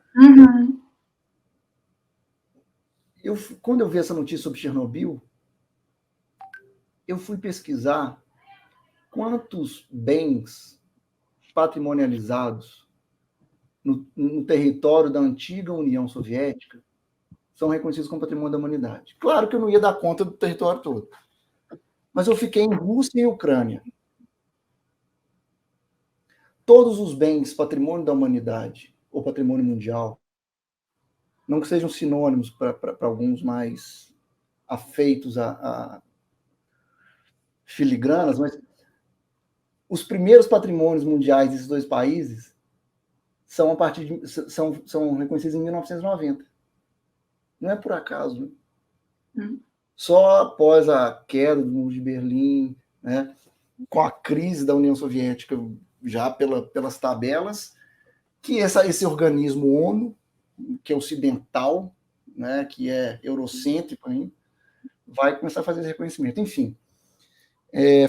A: Quando eu vi essa notícia sobre Chernobyl, eu fui pesquisar quantos bens patrimonializados no território da antiga União Soviética são reconhecidos como patrimônio da humanidade. Claro que eu não ia dar conta do território todo, mas eu fiquei em Rússia e Ucrânia. Todos os bens patrimônio da humanidade, ou patrimônio mundial, não que sejam sinônimos para alguns mais afeitos a filigranas, mas os primeiros patrimônios mundiais desses dois países são reconhecidos em 1990. Não é por acaso. Né? Só após a queda do Muro de Berlim, né, com a crise da União Soviética já pelas tabelas, que esse organismo ONU, que é ocidental, né, que é eurocêntrico ainda, vai começar a fazer esse reconhecimento. Enfim,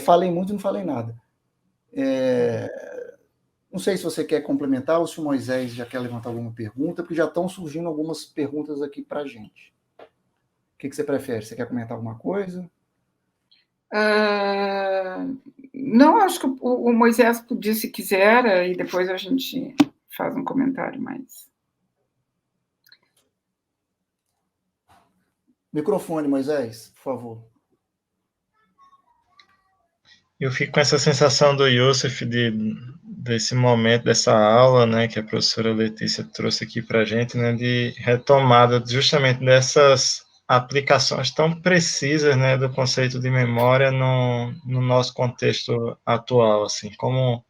A: falei muito e não falei nada. Não sei se você quer complementar ou se o Moisés já quer levantar alguma pergunta, porque já estão surgindo algumas perguntas aqui para a gente. O que você prefere? Você quer comentar alguma coisa?
C: Não, acho que o Moisés podia, se quiser, e depois a gente faz um comentário mais.
A: Microfone, Moisés, por favor.
B: Eu fico com essa sensação do Youssef desse momento, dessa aula, né, que a professora Letícia trouxe aqui para a gente, né, de retomada justamente dessas aplicações tão precisas, né, do conceito de memória no nosso contexto atual, assim, como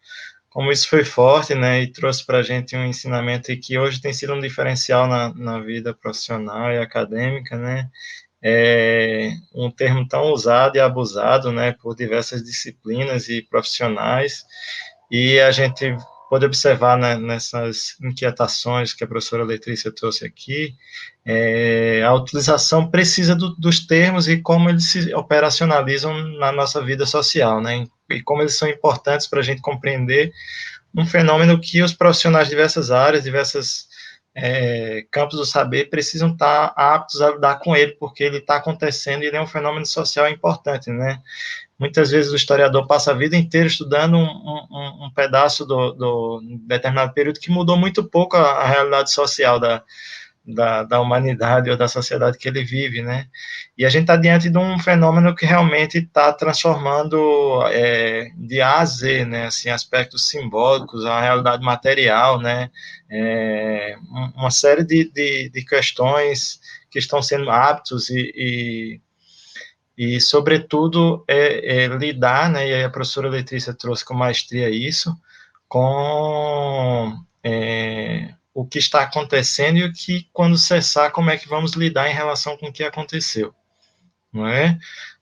B: isso foi forte, né, e trouxe para a gente um ensinamento que hoje tem sido um diferencial na vida profissional e acadêmica, né, um termo tão usado e abusado, né, por diversas disciplinas e profissionais, e a gente pode observar, né, nessas inquietações que a professora Letícia trouxe aqui, a utilização precisa dos termos e como eles se operacionalizam na nossa vida social, né, e como eles são importantes para a gente compreender um fenômeno que os profissionais de diversas áreas, campos do saber precisam estar aptos a lidar com ele, porque ele está acontecendo e ele é um fenômeno social importante, né? Muitas vezes o historiador passa a vida inteira estudando um pedaço do determinado período que mudou muito pouco a realidade social da humanidade ou da sociedade que ele vive, né? E a gente está diante de um fenômeno que realmente está transformando de A a Z, né? Assim, aspectos simbólicos, a realidade material, né? Uma série de questões que estão sendo hábitos e sobretudo, lidar, né? E aí a professora Letícia trouxe com maestria isso, com o que está acontecendo e o que, quando cessar, como é que vamos lidar em relação com o que aconteceu, não é?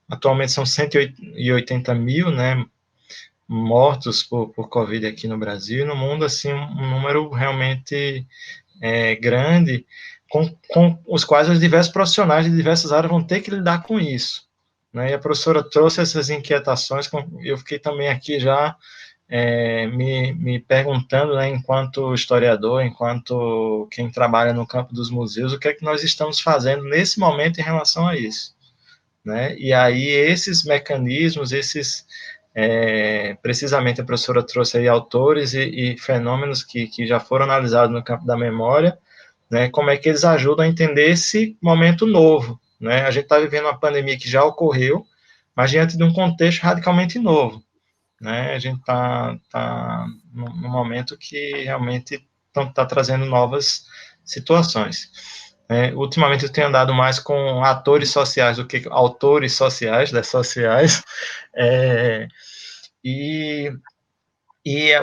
B: Atualmente são 180 mil, né, mortos por Covid aqui no Brasil, e no mundo, assim, um número realmente grande, com os quais os diversos profissionais de diversas áreas vão ter que lidar com isso, né? E a professora trouxe essas inquietações, eu fiquei também aqui já me perguntando, né, enquanto historiador, enquanto quem trabalha no campo dos museus, o que é que nós estamos fazendo nesse momento em relação a isso, né? E aí esses mecanismos, precisamente a professora trouxe aí autores e fenômenos que já foram analisados no campo da memória, né, como é que eles ajudam a entender esse momento novo, né? A gente está vivendo uma pandemia que já ocorreu, mas diante de um contexto radicalmente novo, né? A gente está num momento que realmente está trazendo novas situações. Ultimamente eu tenho andado mais com atores sociais do que autores sociais, das sociais, e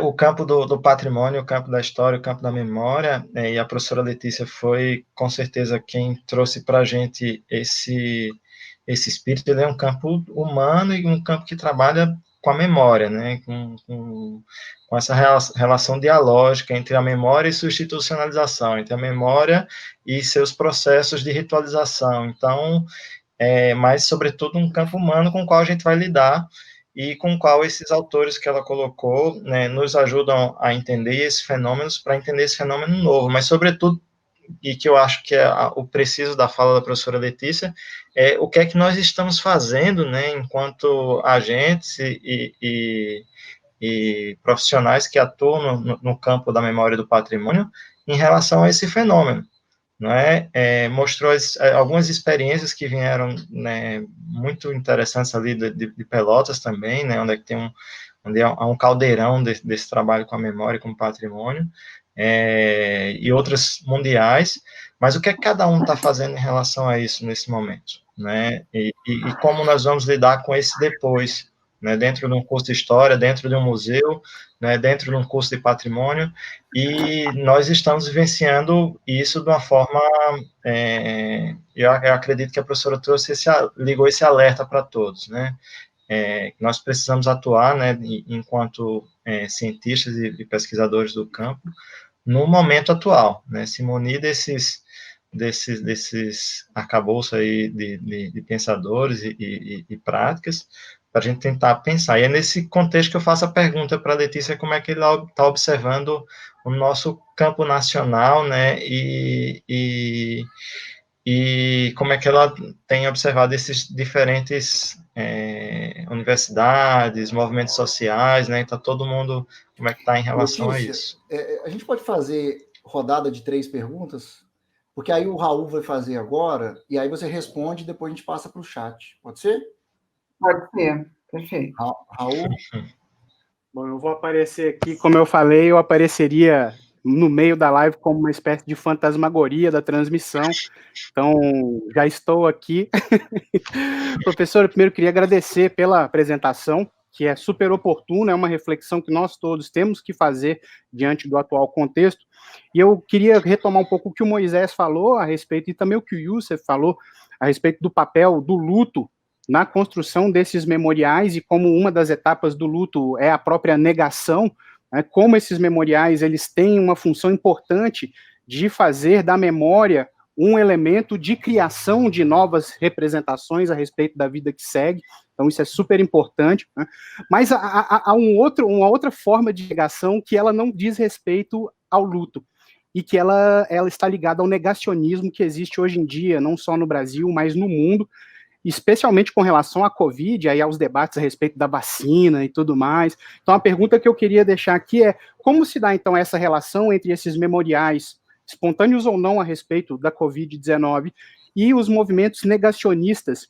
B: o campo do patrimônio, o campo da história, o campo da memória, e a professora Letícia foi, com certeza, quem trouxe para a gente esse espírito. Ele é um campo humano e um campo que trabalha com a memória, né, com essa relação dialógica entre a memória e sua institucionalização, entre a memória e seus processos de ritualização. Então, mas, sobretudo, um campo humano com o qual a gente vai lidar e com o qual esses autores que ela colocou, né, nos ajudam a entender esses fenômenos, para entender esse fenômeno novo, mas, sobretudo, e que eu acho que é o preciso da fala da professora Letícia, é o que é que nós estamos fazendo, né, enquanto agentes e profissionais que atuam no campo da memória e do patrimônio em relação a esse fenômeno. Não é? Mostrou algumas experiências que vieram, né, muito interessantes ali de Pelotas também, né, onde é que tem onde há um caldeirão desse trabalho com a memória e com o patrimônio, e outras mundiais, mas o que é que cada um está fazendo em relação a isso nesse momento, né, e como nós vamos lidar com esse depois, né, dentro de um curso de história, dentro de um museu, né, dentro de um curso de patrimônio, e nós estamos vivenciando isso de uma forma, eu acredito que a professora ligou esse alerta para todos, né, nós precisamos atuar, né, enquanto cientistas e pesquisadores do campo, no momento atual, né, se munir desses arcabouços aí de pensadores e práticas, para a gente tentar pensar. E é nesse contexto que eu faço a pergunta para a Letícia, como é que ele está observando o nosso campo nacional, né, e como é que ela tem observado esses diferentes universidades, movimentos sociais, né, está todo mundo, como é que está em relação
A: Letícia,
B: a isso?
A: A gente pode fazer rodada de 3 perguntas? Porque aí o Raul vai fazer agora, e aí você responde e depois a gente passa para o chat. Pode ser?
C: Pode ser, perfeito.
A: Raul?
D: Bom, eu vou aparecer aqui, como eu falei, eu apareceria no meio da live como uma espécie de fantasmagoria da transmissão. Então, já estou aqui. Professor, eu primeiro queria agradecer pela apresentação, que é super oportuna, é uma reflexão que nós todos temos que fazer diante do atual contexto. E eu queria retomar um pouco o que o Moisés falou a respeito, e também o que o Youssef falou a respeito do papel do luto na construção desses memoriais, e como uma das etapas do luto é a própria negação, né, como esses memoriais eles têm uma função importante de fazer da memória um elemento de criação de novas representações a respeito da vida que segue. Então isso é super importante, né? Mas há uma outra forma de negação que ela não diz respeito ao luto, e que ela está ligada ao negacionismo que existe hoje em dia, não só no Brasil, mas no mundo, especialmente com relação à Covid, aí aos debates a respeito da vacina e tudo mais. Então, a pergunta que eu queria deixar aqui é, como se dá, então, essa relação entre esses memoriais, espontâneos ou não, a respeito da Covid-19, e os movimentos negacionistas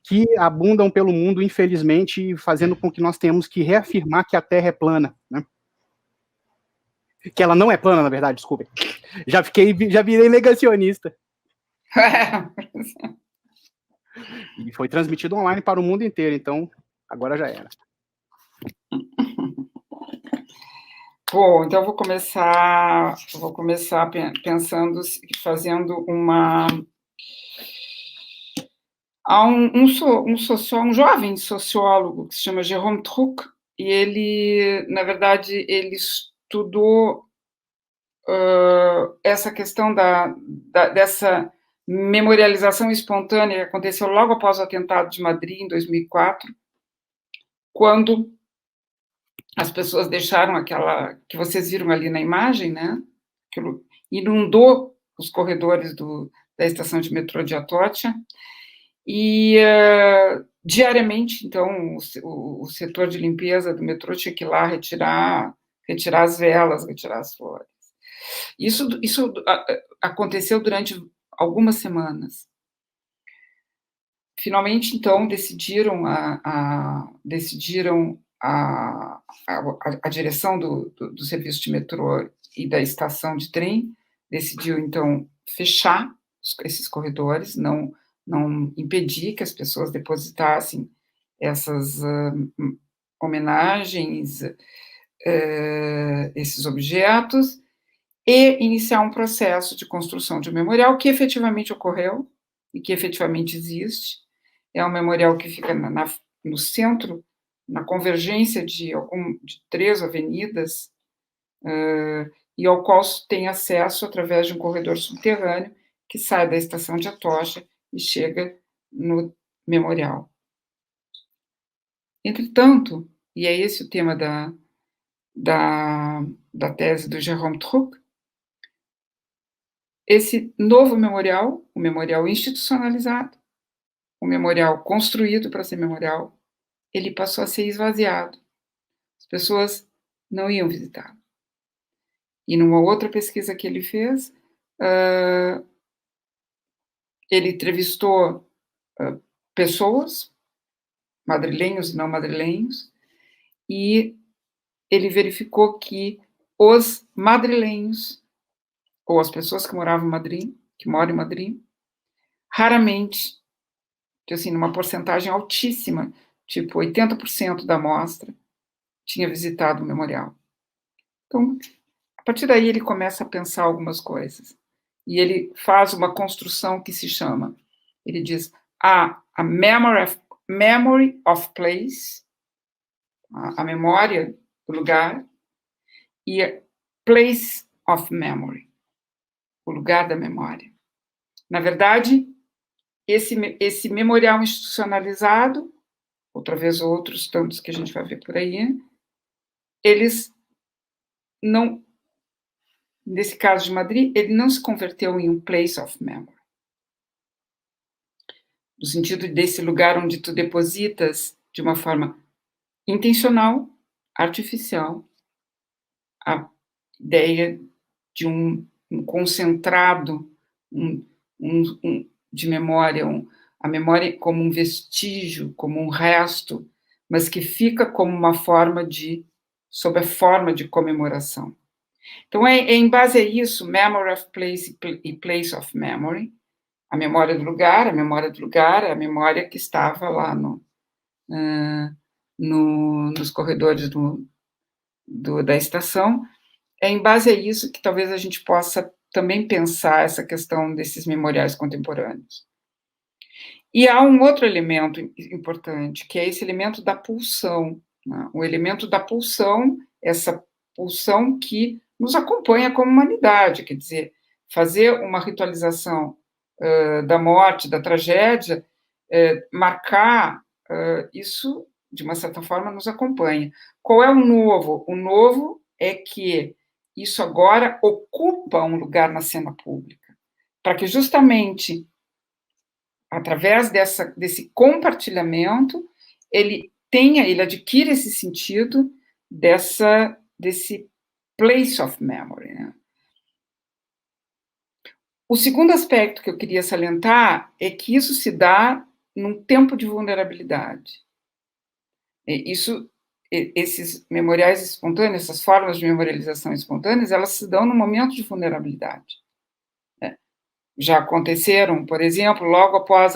D: que abundam pelo mundo, infelizmente, fazendo com que nós tenhamos que reafirmar que a Terra é plana, né? Que ela não é plana, na verdade, desculpem. Já virei negacionista. E foi transmitido online para o mundo inteiro, então agora já era.
C: Bom, então eu vou começar pensando, fazendo uma... Há um jovem sociólogo que se chama Jérôme Truc, e ele, na verdade, ele estudou essa questão dessa memorialização espontânea que aconteceu logo após o atentado de Madrid, em 2004, quando as pessoas deixaram aquela que vocês viram ali na imagem, né? Aquilo inundou os corredores da estação de metrô de Atocha, e diariamente, então, o setor de limpeza do metrô tinha que ir lá retirar as velas, retirar as flores. Isso aconteceu durante algumas semanas. Finalmente, então, decidiram a direção do serviço de metrô e da estação de trem decidiu, então, fechar esses corredores, não impedir que as pessoas depositassem essas homenagens, esses objetos, e iniciar um processo de construção de um memorial que efetivamente ocorreu e que efetivamente existe. É um memorial que fica no centro, na convergência de 3 avenidas, e ao qual tem acesso através de um corredor subterrâneo que sai da estação de Atocha e chega no memorial. Entretanto, e é esse o tema da tese do Jérôme Truc, esse novo memorial, o memorial institucionalizado, o memorial construído para ser memorial, ele passou a ser esvaziado. As pessoas não iam visitar. E numa outra pesquisa que ele fez, ele entrevistou pessoas, madrilenhos e não madrilenhos, e ele verificou que os madrilenhos, ou as pessoas que moravam em Madrid, que moram em Madrid, raramente, assim, numa porcentagem altíssima, tipo 80% da amostra, tinha visitado o memorial. Então, a partir daí ele começa a pensar algumas coisas. E ele faz uma construção que se chama, ele diz, a memory of place, a memória do lugar, e a place of memory, o lugar da memória. Na verdade, esse memorial institucionalizado, outra vez outros tantos que a gente vai ver por aí, eles não, nesse caso de Madrid, ele não se converteu em um place of memory, no sentido desse lugar onde tu depositas de uma forma intencional, artificial, a ideia de um concentrado de memória, a memória como um vestígio, como um resto, mas que fica como uma forma sob a forma de comemoração. Então, em base a isso, Memory of Place e Place of Memory, a memória do lugar, a memória que estava lá nos corredores da estação, é em base a isso que talvez a gente possa também pensar essa questão desses memoriais contemporâneos. E há um outro elemento importante, que é esse elemento da pulsão, né? O elemento da pulsão, essa pulsão que nos acompanha como humanidade, quer dizer, fazer uma ritualização da morte, da tragédia, marcar isso, de uma certa forma, nos acompanha. Qual é o novo? O novo é que isso agora ocupa um lugar na cena pública, para que justamente, através desse compartilhamento, ele adquire esse sentido desse place of memory, né? O segundo aspecto que eu queria salientar é que isso se dá num tempo de vulnerabilidade. Esses memoriais espontâneos, essas formas de memorialização espontâneas, elas se dão num momento de vulnerabilidade. Já aconteceram, por exemplo, logo após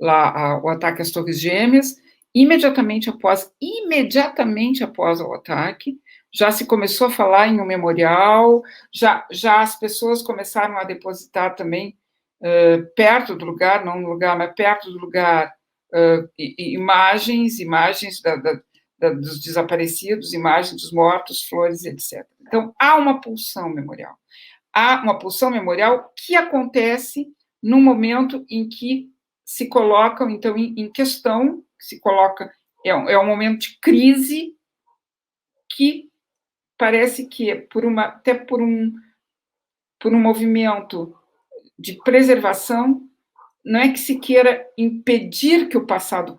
C: o ataque às Torres Gêmeas, imediatamente após o ataque, já se começou a falar em um memorial, já as pessoas começaram a depositar também perto do lugar, não no lugar, mas perto do lugar, imagens dos desaparecidos, imagens dos mortos, flores, etc. Então, há uma pulsão memorial. Há uma pulsão memorial que acontece no momento em que se colocam, então, em questão, é um momento de crise que parece que, até por um movimento de preservação, não é que se queira impedir que o passado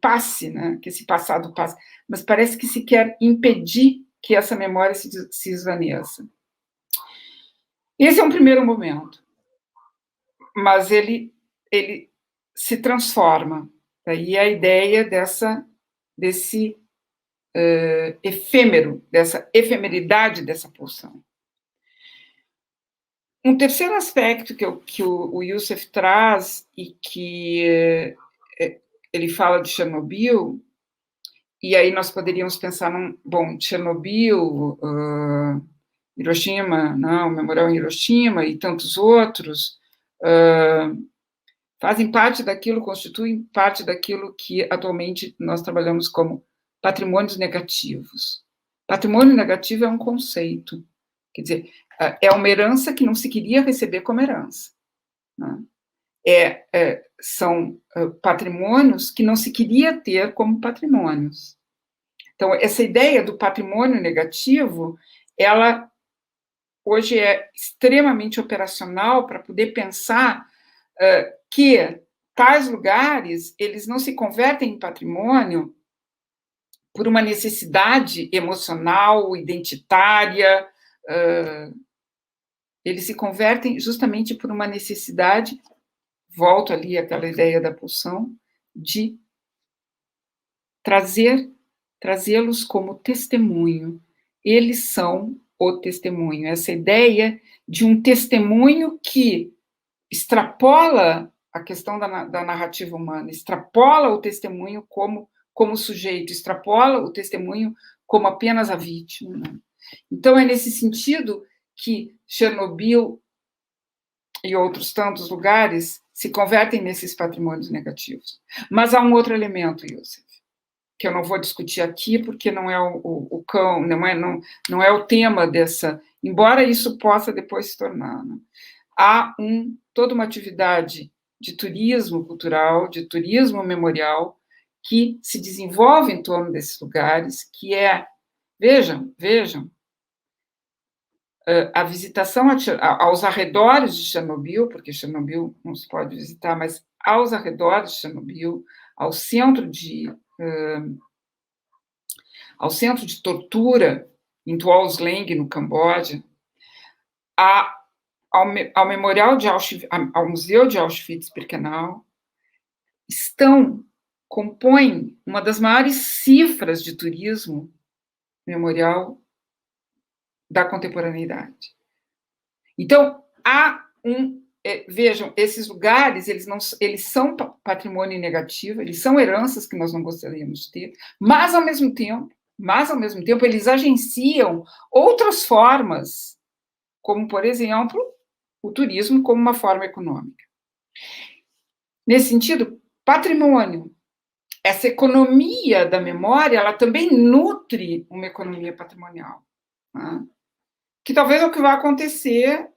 C: passe, né? Que esse passado passe, mas parece que se quer impedir que essa memória se esvaneça. Esse é um primeiro momento, mas ele se transforma. Daí a ideia desse efêmero, dessa efemeridade dessa pulsão. Um terceiro aspecto que o Youssef traz e que ele fala de Chernobyl, e aí nós poderíamos pensar Chernobyl, Hiroshima, o Memorial em Hiroshima e tantos outros, fazem parte daquilo, constituem parte daquilo que atualmente nós trabalhamos como patrimônios negativos. Patrimônio negativo é um conceito, quer dizer, é uma herança que não se queria receber como herança, né? São patrimônios que não se queria ter como patrimônios. Então, essa ideia do patrimônio negativo, ela hoje é extremamente operacional para poder pensar que tais lugares, eles não se convertem em patrimônio por uma necessidade emocional, identitária, eles se convertem justamente por uma necessidade, volto ali àquela ideia da pulsão, de trazê-los como testemunho. Eles são o testemunho. Essa ideia de um testemunho que extrapola a questão da narrativa humana, extrapola o testemunho como sujeito, extrapola o testemunho como apenas a vítima, né? Então, é nesse sentido que Chernobyl e outros tantos lugares se convertem nesses patrimônios negativos. Mas há um outro elemento, Youssef, que eu não vou discutir aqui, porque não é não é o tema dessa, embora isso possa depois se tornar, né? Há toda uma atividade de turismo cultural, de turismo memorial, que se desenvolve em torno desses lugares, que vejam, a visitação aos arredores de Chernobyl, porque Chernobyl não se pode visitar, mas aos arredores de Chernobyl, ao centro de tortura em Tuol Sleng, no Camboja, ao memorial de Auschwitz, ao museu de Auschwitz-Birkenau, compõem uma das maiores cifras de turismo memorial da contemporaneidade. Então, vejam, esses lugares, eles são patrimônio negativo, eles são heranças que nós não gostaríamos de ter, mas, ao mesmo tempo, eles agenciam outras formas, como, por exemplo, o turismo como uma forma econômica. Nesse sentido, patrimônio, essa economia da memória, ela também nutre uma economia patrimonial, né? Que talvez é o que vai acontecer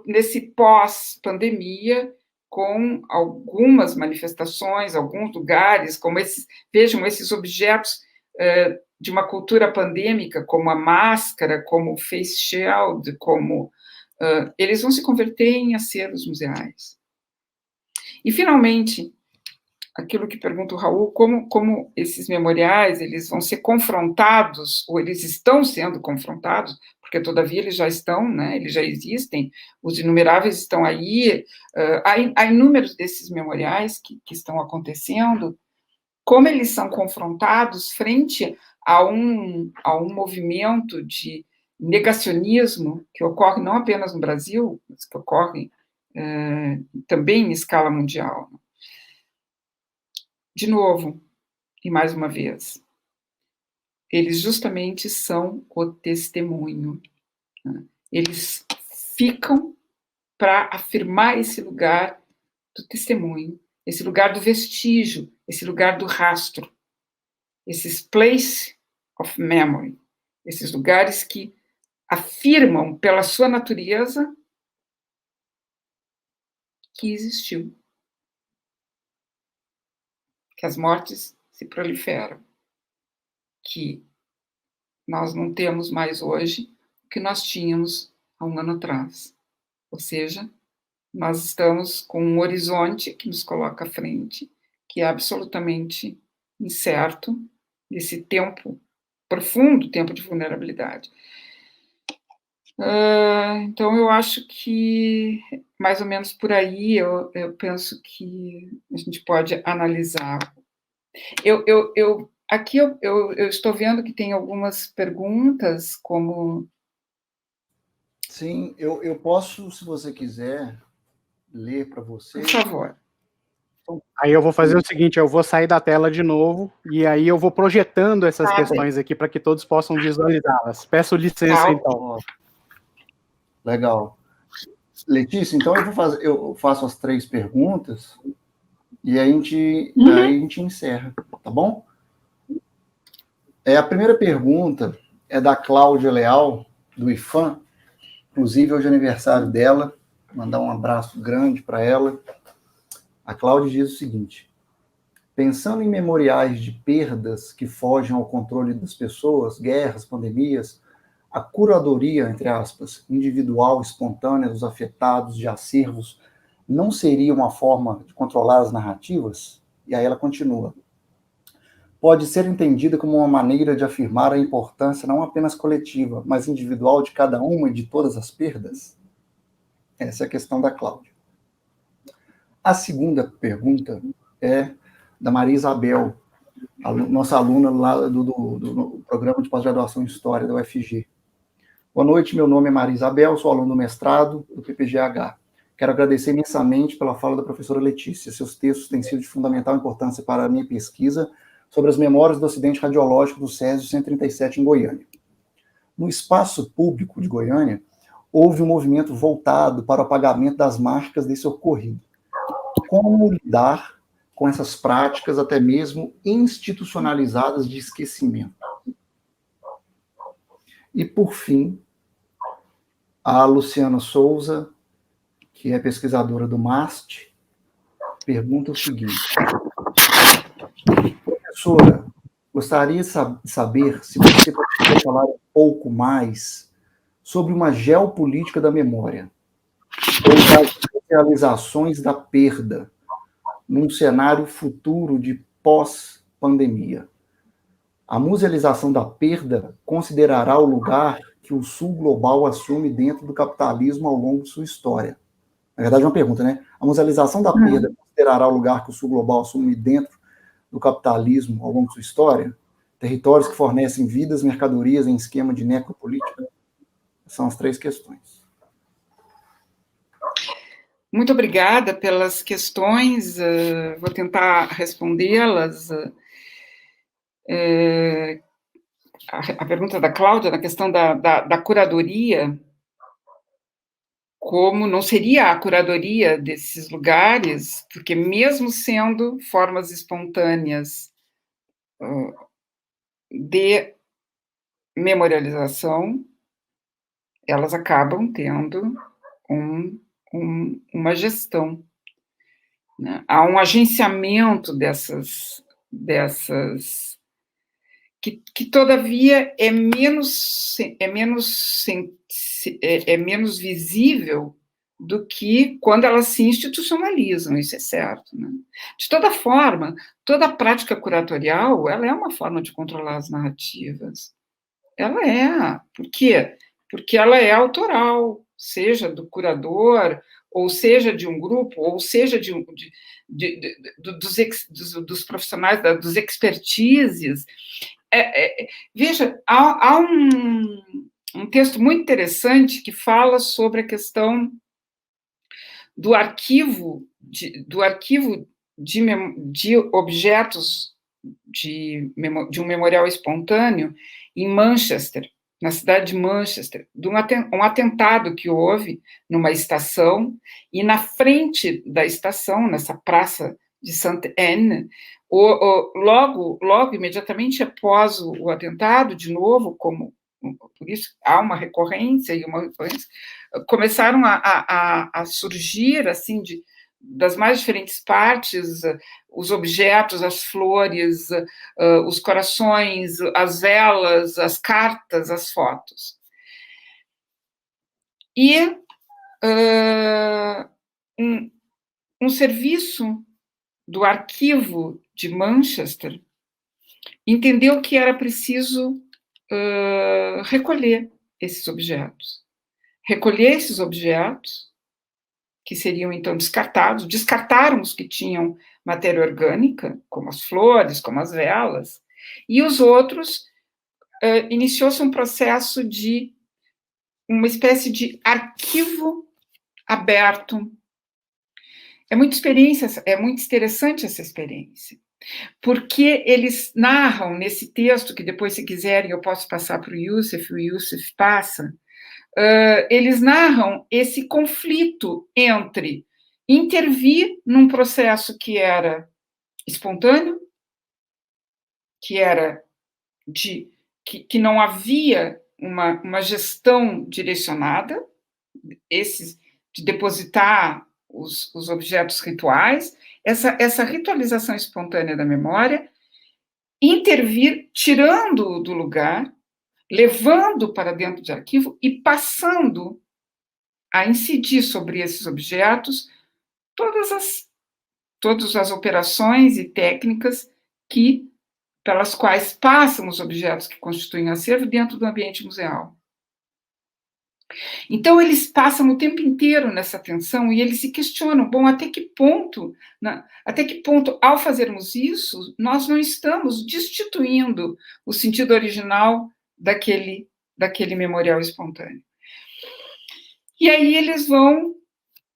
C: nesse pós-pandemia, com algumas manifestações, alguns lugares, como esses objetos de uma cultura pandêmica, como a máscara, como o face shield, eles vão se converter em acervos museais. E, finalmente, aquilo que pergunta o Raul, como esses memoriais, eles vão ser confrontados, ou eles estão sendo confrontados, porque, todavia, eles já estão, né, eles já existem, os inumeráveis estão aí, há inúmeros desses memoriais que estão acontecendo, como eles são confrontados frente a um movimento de negacionismo que ocorre não apenas no Brasil, mas que ocorre também em escala mundial. De novo, e mais uma vez, eles justamente são o testemunho, né? Eles ficam para afirmar esse lugar do testemunho, esse lugar do vestígio, esse lugar do rastro, esses place of memory, esses lugares que afirmam pela sua natureza que existiu, que as mortes se proliferam, que nós não temos mais hoje o que nós tínhamos há um ano atrás. Ou seja, nós estamos com um horizonte que nos coloca à frente, que é absolutamente incerto, nesse tempo profundo, tempo de vulnerabilidade. Então, eu acho que, mais ou menos por aí, eu penso que a gente pode analisar. Aqui eu estou vendo que tem algumas perguntas, como...
A: Sim, eu posso, se você quiser, ler para você.
C: Por favor.
D: Aí eu vou fazer o seguinte, eu vou sair da tela de novo, e aí eu vou projetando essas questões aqui para que todos possam visualizá-las. Peço licença, então.
A: Legal. Letícia, então eu faço as 3 perguntas e aí a gente encerra, tá bom? A primeira pergunta é da Cláudia Leal, do IFAM, inclusive hoje é aniversário dela, mandar um abraço grande para ela. A Cláudia diz o seguinte: pensando em memoriais de perdas que fogem ao controle das pessoas, guerras, pandemias, a curadoria, entre aspas, individual, espontânea dos afetados de acervos, não seria uma forma de controlar as narrativas? E aí ela continua. Pode ser entendida como uma maneira de afirmar a importância não apenas coletiva, mas individual de cada uma e de todas as perdas? Essa é a questão da Cláudia. A segunda pergunta é da Maria Isabel, nossa aluna lá do programa de pós-graduação em História da UFG. Boa noite, meu nome é Maria Isabel, sou aluno do mestrado do PPGH. Quero agradecer imensamente pela fala da professora Letícia. Seus textos têm sido de fundamental importância para a minha pesquisa sobre as memórias do acidente radiológico do Césio 137 em Goiânia. No espaço público de Goiânia, houve um movimento voltado para o apagamento das marcas desse ocorrido. Como lidar com essas práticas, até mesmo institucionalizadas de esquecimento? E, por fim, a Luciana Souza, que é pesquisadora do MAST, pergunta o seguinte: professora, gostaria de saber se você poderia falar um pouco mais sobre uma geopolítica da memória, ou das realizações da perda, num cenário futuro de pós-pandemia. A musealização da perda considerará o lugar que o Sul global assume dentro do capitalismo ao longo de sua história. Na verdade, é uma pergunta, né? A musealização da perda considerará o lugar que o Sul global assume dentro do capitalismo ao longo de sua história? Territórios que fornecem vidas, mercadorias em esquema de necropolítica? São as 3 questões.
C: Muito obrigada pelas questões, vou tentar respondê-las. A pergunta da Cláudia, na questão da curadoria, como não seria a curadoria desses lugares, porque mesmo sendo formas espontâneas de memorialização, elas acabam tendo uma gestão, né? Há um agenciamento dessas que todavia é menos visível do que quando elas se institucionalizam, isso é certo, né? De toda forma, toda a prática curatorial, ela é uma forma de controlar as narrativas. Ela é. Por quê? Porque ela é autoral, seja do curador, ou seja de um grupo, ou seja dos profissionais, dos expertises. Veja, há um texto muito interessante que fala sobre a questão do arquivo de objetos de um memorial espontâneo em Manchester, na cidade de Manchester, de um atentado que houve numa estação, e na frente da estação, nessa praça de Saint-Anne, logo, imediatamente após o atentado, de novo, por isso há uma recorrência, começaram a surgir, assim, das mais diferentes partes, os objetos, as flores, os corações, as velas, as cartas, as fotos. E um serviço do arquivo de Manchester entendeu que era preciso recolher esses objetos. Recolher esses objetos, que seriam, então, descartaram os que tinham matéria orgânica, como as flores, como as velas, e os outros, iniciou-se um processo de uma espécie de arquivo aberto. É muito interessante essa experiência, porque eles narram nesse texto, que depois, se quiserem, eu posso passar para o Youssef passa, eles narram esse conflito entre intervir num processo que era espontâneo, que era que não havia uma gestão direcionada, de depositar os objetos rituais, essa ritualização espontânea da memória, intervir, tirando do lugar, levando para dentro de arquivo e passando a incidir sobre esses objetos todas as operações e técnicas pelas quais passam os objetos que constituem o acervo dentro do ambiente museal. Então, eles passam o tempo inteiro nessa tensão e eles se questionam, bom, até que ponto, ao fazermos isso, nós não estamos destituindo o sentido original daquele memorial espontâneo. E aí eles vão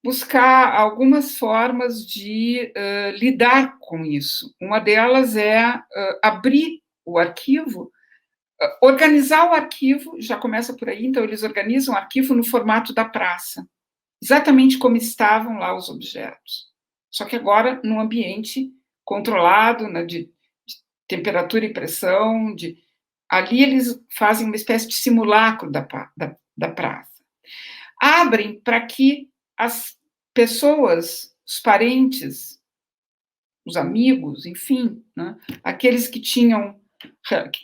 C: buscar algumas formas de lidar com isso. Uma delas é abrir o arquivo, organizar o arquivo, já começa por aí, então eles organizam o arquivo no formato da praça, exatamente como estavam lá os objetos, só que agora num ambiente controlado, né, de temperatura e pressão, ali eles fazem uma espécie de simulacro da praça. Abrem para que as pessoas, os parentes, os amigos, enfim, né, aqueles que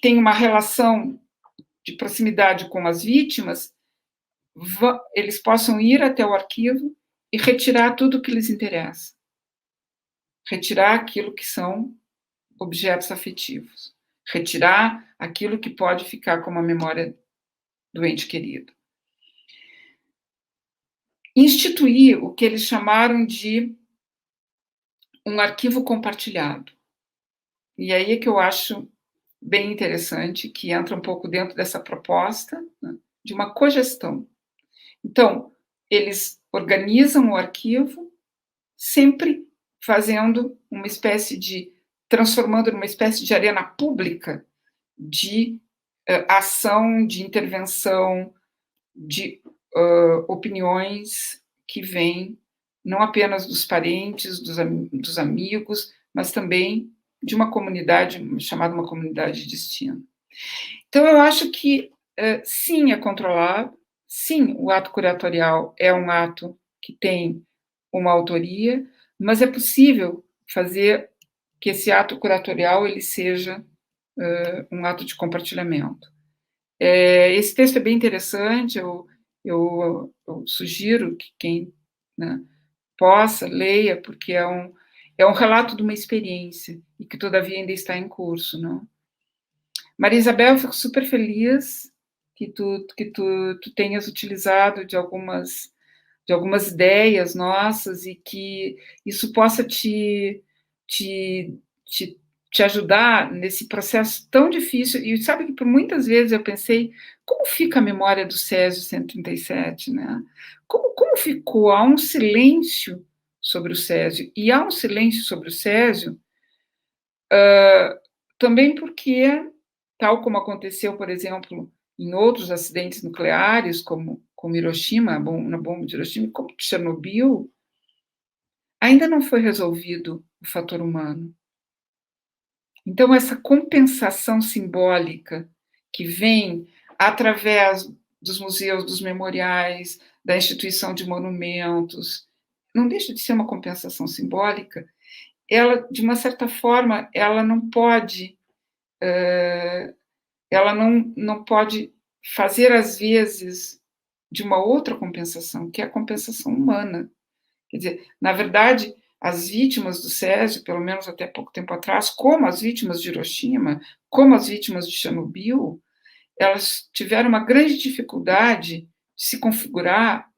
C: têm uma relação de proximidade com as vítimas, eles possam ir até o arquivo e retirar tudo o que lhes interessa. Retirar aquilo que são objetos afetivos. Retirar aquilo que pode ficar como a memória do ente querido. Instituir o que eles chamaram de um arquivo compartilhado. E aí é que eu acho bem interessante, que entra um pouco dentro dessa proposta, né, de uma cogestão. Então, eles organizam o arquivo, sempre fazendo transformando numa espécie de arena pública de ação, de intervenção, de opiniões que vêm não apenas dos parentes, dos amigos, mas também de uma comunidade, chamada uma comunidade de destino. Então, eu acho que, sim, é controlado, sim, o ato curatorial é um ato que tem uma autoria, mas é possível fazer que esse ato curatorial ele seja um ato de compartilhamento. Esse texto é bem interessante, eu sugiro que quem, né, possa, leia, porque é um relato de uma experiência, e que, todavia, ainda está em curso, não? Maria Isabel, eu fico super feliz que tu tenhas utilizado de algumas ideias nossas e que isso possa te ajudar nesse processo tão difícil. E sabe que por muitas vezes eu pensei, como fica a memória do Césio 137, né? Como ficou? Há um silêncio sobre o Césio, e há um silêncio sobre o Césio também porque, tal como aconteceu, por exemplo, em outros acidentes nucleares, como Hiroshima, na bomba de Hiroshima, como Chernobyl, ainda não foi resolvido o fator humano. Então, essa compensação simbólica que vem através dos museus, dos memoriais, da instituição de monumentos, não deixa de ser uma compensação simbólica. Ela, de uma certa forma, ela não pode fazer, às vezes, de uma outra compensação, que é a compensação humana. Quer dizer, na verdade, as vítimas do Césio, pelo menos até pouco tempo atrás, como as vítimas de Hiroshima, como as vítimas de Chernobyl, elas tiveram uma grande dificuldade de se configurar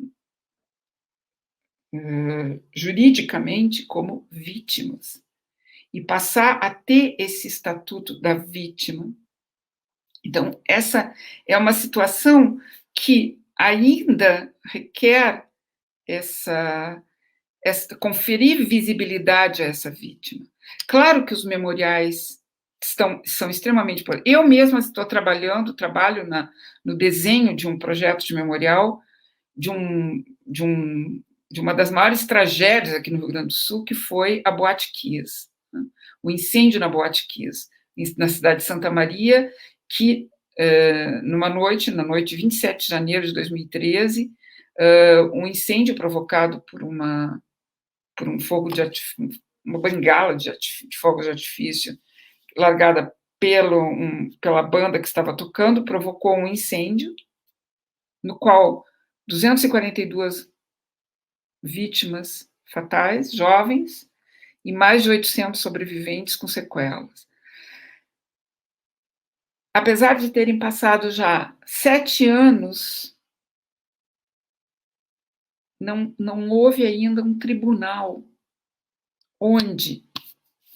C: juridicamente como vítimas e passar a ter esse estatuto da vítima. Então, essa é uma situação que ainda requer conferir visibilidade a essa vítima. Claro que os memoriais são extremamente importantes. Eu mesma trabalho no desenho de um projeto de memorial de uma das maiores tragédias aqui no Rio Grande do Sul, que foi a Boate Kiss, né? O incêndio na Boate Kiss, na cidade de Santa Maria, que, na noite de 27 de janeiro de 2013, um incêndio provocado por um fogo de artifício, uma bengala de fogo de artifício, largada pela banda que estava tocando, provocou um incêndio, no qual 242 vítimas fatais, jovens, e mais de 800 sobreviventes com sequelas. Apesar de terem passado já 7 anos, não houve ainda um tribunal onde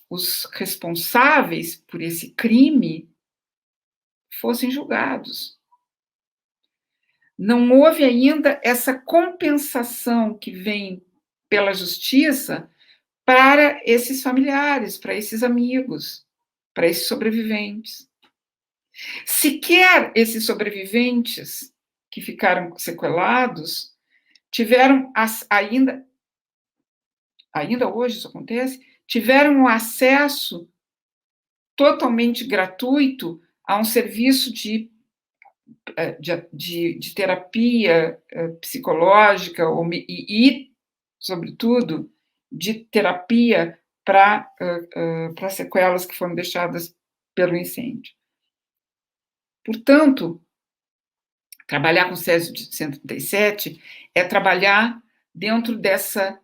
C: os responsáveis por esse crime fossem julgados. Não houve ainda essa compensação que vem pela justiça para esses familiares, para esses amigos, para esses sobreviventes. Sequer esses sobreviventes que ficaram sequelados tiveram ainda hoje isso acontece, tiveram um acesso totalmente gratuito a um serviço de terapia psicológica e, sobretudo, de terapia para sequelas que foram deixadas pelo incêndio. Portanto, trabalhar com Césio de 137 é trabalhar dentro dessa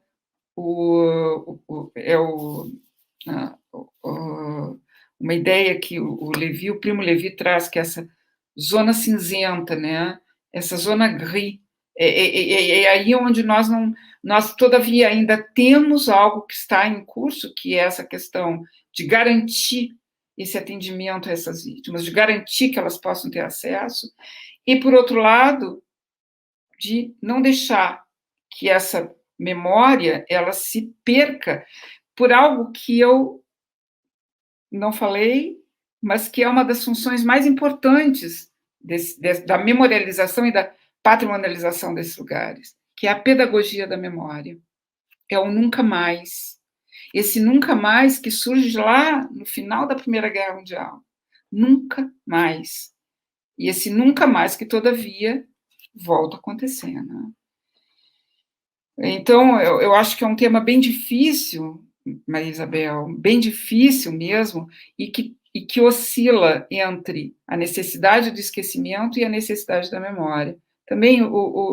C: uma ideia que o Primo Levi traz, que é essa zona cinzenta, né? Essa zona gris. É aí onde nós, todavia, ainda temos algo que está em curso, que é essa questão de garantir esse atendimento a essas vítimas, de garantir que elas possam ter acesso, e, por outro lado, de não deixar que essa memória ela se perca por algo que eu não falei, mas que é uma das funções mais importantes da memorialização e da patrimonialização desses lugares, que é a pedagogia da memória. É o nunca mais. Esse nunca mais que surge lá no final da Primeira Guerra Mundial. Nunca mais. E esse nunca mais que, todavia, volta a acontecer, né? Então, eu acho que é um tema bem difícil, Maria Isabel, bem difícil mesmo, e que oscila entre a necessidade do esquecimento e a necessidade da memória. Também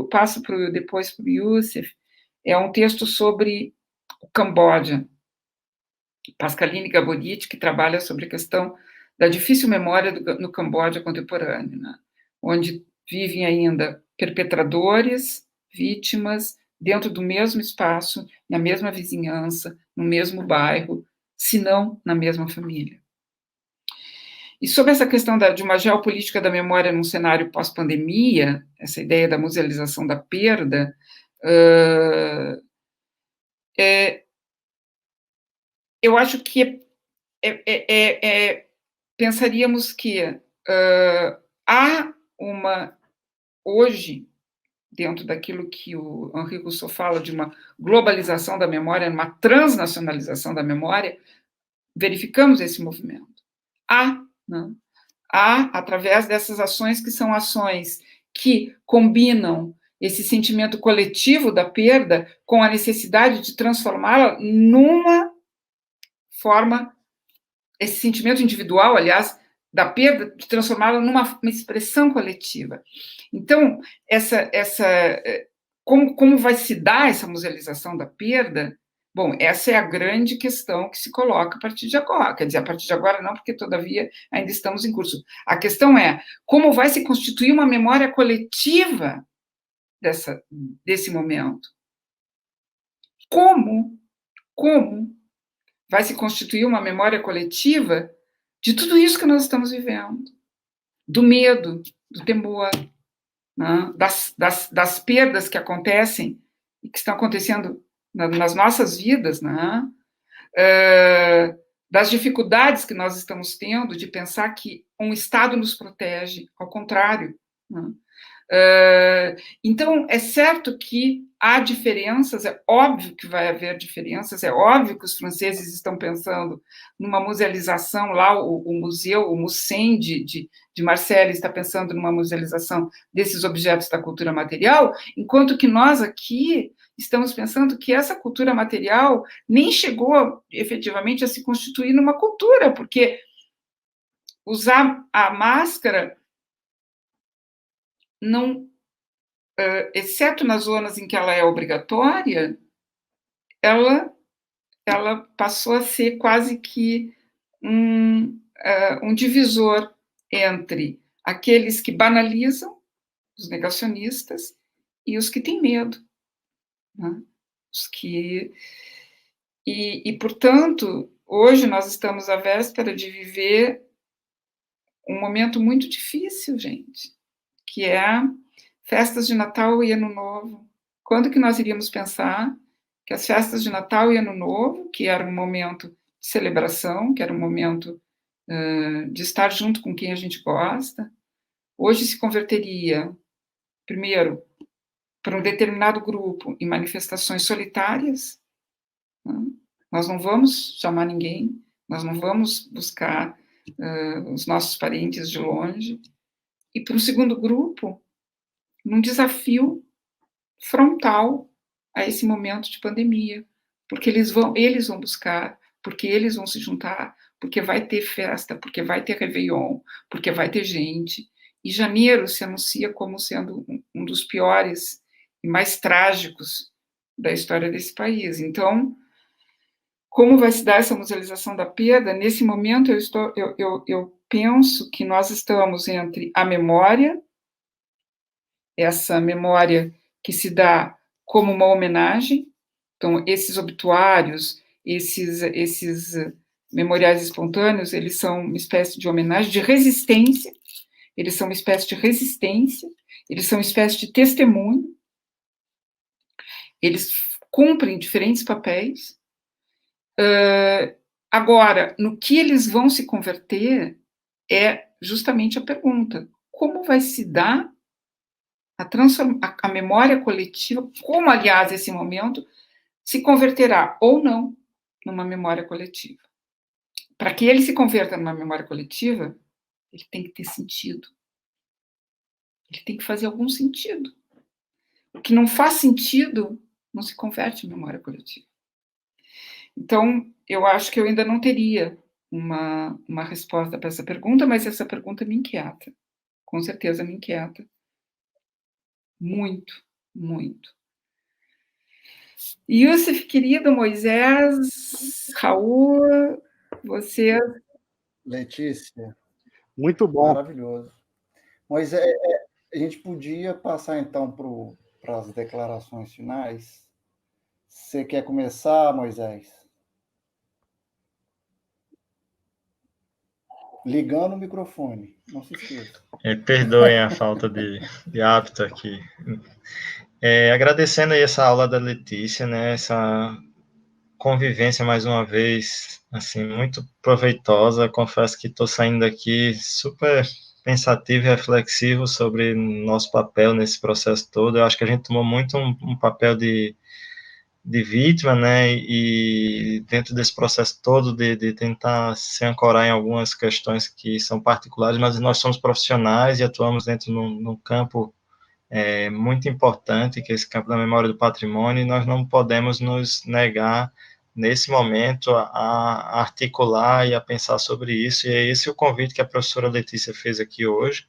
C: passo depois para o Youssef, é um texto sobre o Camboja, Pascaline Gaborit, que trabalha sobre a questão da difícil memória no Camboja contemporâneo, né? Onde vivem ainda perpetradores, vítimas, dentro do mesmo espaço, na mesma vizinhança, no mesmo bairro, se não na mesma família. E sobre essa questão de uma geopolítica da memória num cenário pós-pandemia, essa ideia da musealização da perda, eu acho que pensaríamos que há hoje, dentro daquilo que o Henri Rousseau fala de uma globalização da memória, uma transnacionalização da memória, verificamos esse movimento. Através dessas ações que são ações que combinam esse sentimento coletivo da perda com a necessidade de transformá-la numa forma, esse sentimento individual, aliás, da perda, de transformá-la numa expressão coletiva. Então, como vai se dar essa musealização da perda? Bom, essa é a grande questão que se coloca a partir de agora. Quer dizer, a partir de agora não, porque, todavia, ainda estamos em curso. A questão é como vai se constituir uma memória coletiva desse momento? Como vai se constituir uma memória coletiva de tudo isso que nós estamos vivendo? Do medo, do temor, né, das perdas que acontecem e que estão acontecendo nas nossas vidas, né, das dificuldades que nós estamos tendo de pensar que um Estado nos protege, ao contrário, né? Então, é certo que há diferenças, é óbvio que vai haver diferenças, é óbvio que os franceses estão pensando numa musealização, lá o museu, o Mucem de Marseille está pensando numa musealização desses objetos da cultura material, enquanto que nós aqui estamos pensando que essa cultura material nem chegou efetivamente a se constituir numa cultura, porque usar a máscara não, exceto nas zonas em que ela é obrigatória, ela passou a ser quase que um divisor entre aqueles que banalizam, os negacionistas, e os que têm medo, né? Portanto, hoje nós estamos à véspera de viver um momento muito difícil, gente, que é festas de Natal e Ano Novo. Quando que nós iríamos pensar que as festas de Natal e Ano Novo, que era um momento de celebração, que era um momento de estar junto com quem a gente gosta, hoje se converteria, primeiro, para um determinado grupo em manifestações solitárias, né? Nós não vamos chamar ninguém, nós não vamos buscar os nossos parentes de longe, e para um segundo grupo, num desafio frontal a esse momento de pandemia, porque eles vão buscar, porque eles vão se juntar, porque vai ter festa, porque vai ter Réveillon, porque vai ter gente, e janeiro se anuncia como sendo um dos piores e mais trágicos da história desse país. Então, como vai se dar essa musealização da perda? Nesse momento, eu penso que nós estamos entre a memória, essa memória que se dá como uma homenagem, então, esses obituários, esses memoriais espontâneos, eles são uma espécie de homenagem, de resistência, eles são uma espécie de resistência, eles são uma espécie de testemunho, eles cumprem diferentes papéis. Agora, no que eles vão se converter é justamente a pergunta: como vai se dar a memória coletiva, como, aliás, esse momento se converterá ou não numa memória coletiva. Para que ele se converta numa memória coletiva, ele tem que ter sentido. Ele tem que fazer algum sentido. O que não faz sentido não se converte em memória coletiva. Então, eu acho que eu ainda não teria uma resposta para essa pergunta, mas essa pergunta me inquieta. Com certeza me inquieta. Muito, muito. Youssef, querido, Moisés, Raul, você...
A: Letícia.
D: Muito bom.
A: Maravilhoso. Moisés, a gente podia passar, então, para as declarações finais. Você quer começar, Moisés? Ligando o microfone, não se esqueça.
B: Perdoem a falta de hábito aqui. Agradecendo aí essa aula da Letícia, né, essa convivência mais uma vez, assim, muito proveitosa. Confesso que estou saindo daqui super pensativo e reflexivo sobre nosso papel nesse processo todo. Eu acho que a gente tomou muito um papel de vítima, né, e dentro desse processo todo de tentar se ancorar em algumas questões que são particulares, mas nós somos profissionais e atuamos dentro de um campo muito importante, que é esse campo da memória do patrimônio, e nós não podemos nos negar, nesse momento, a articular e a pensar sobre isso, e é esse o convite que a professora Letícia fez aqui hoje,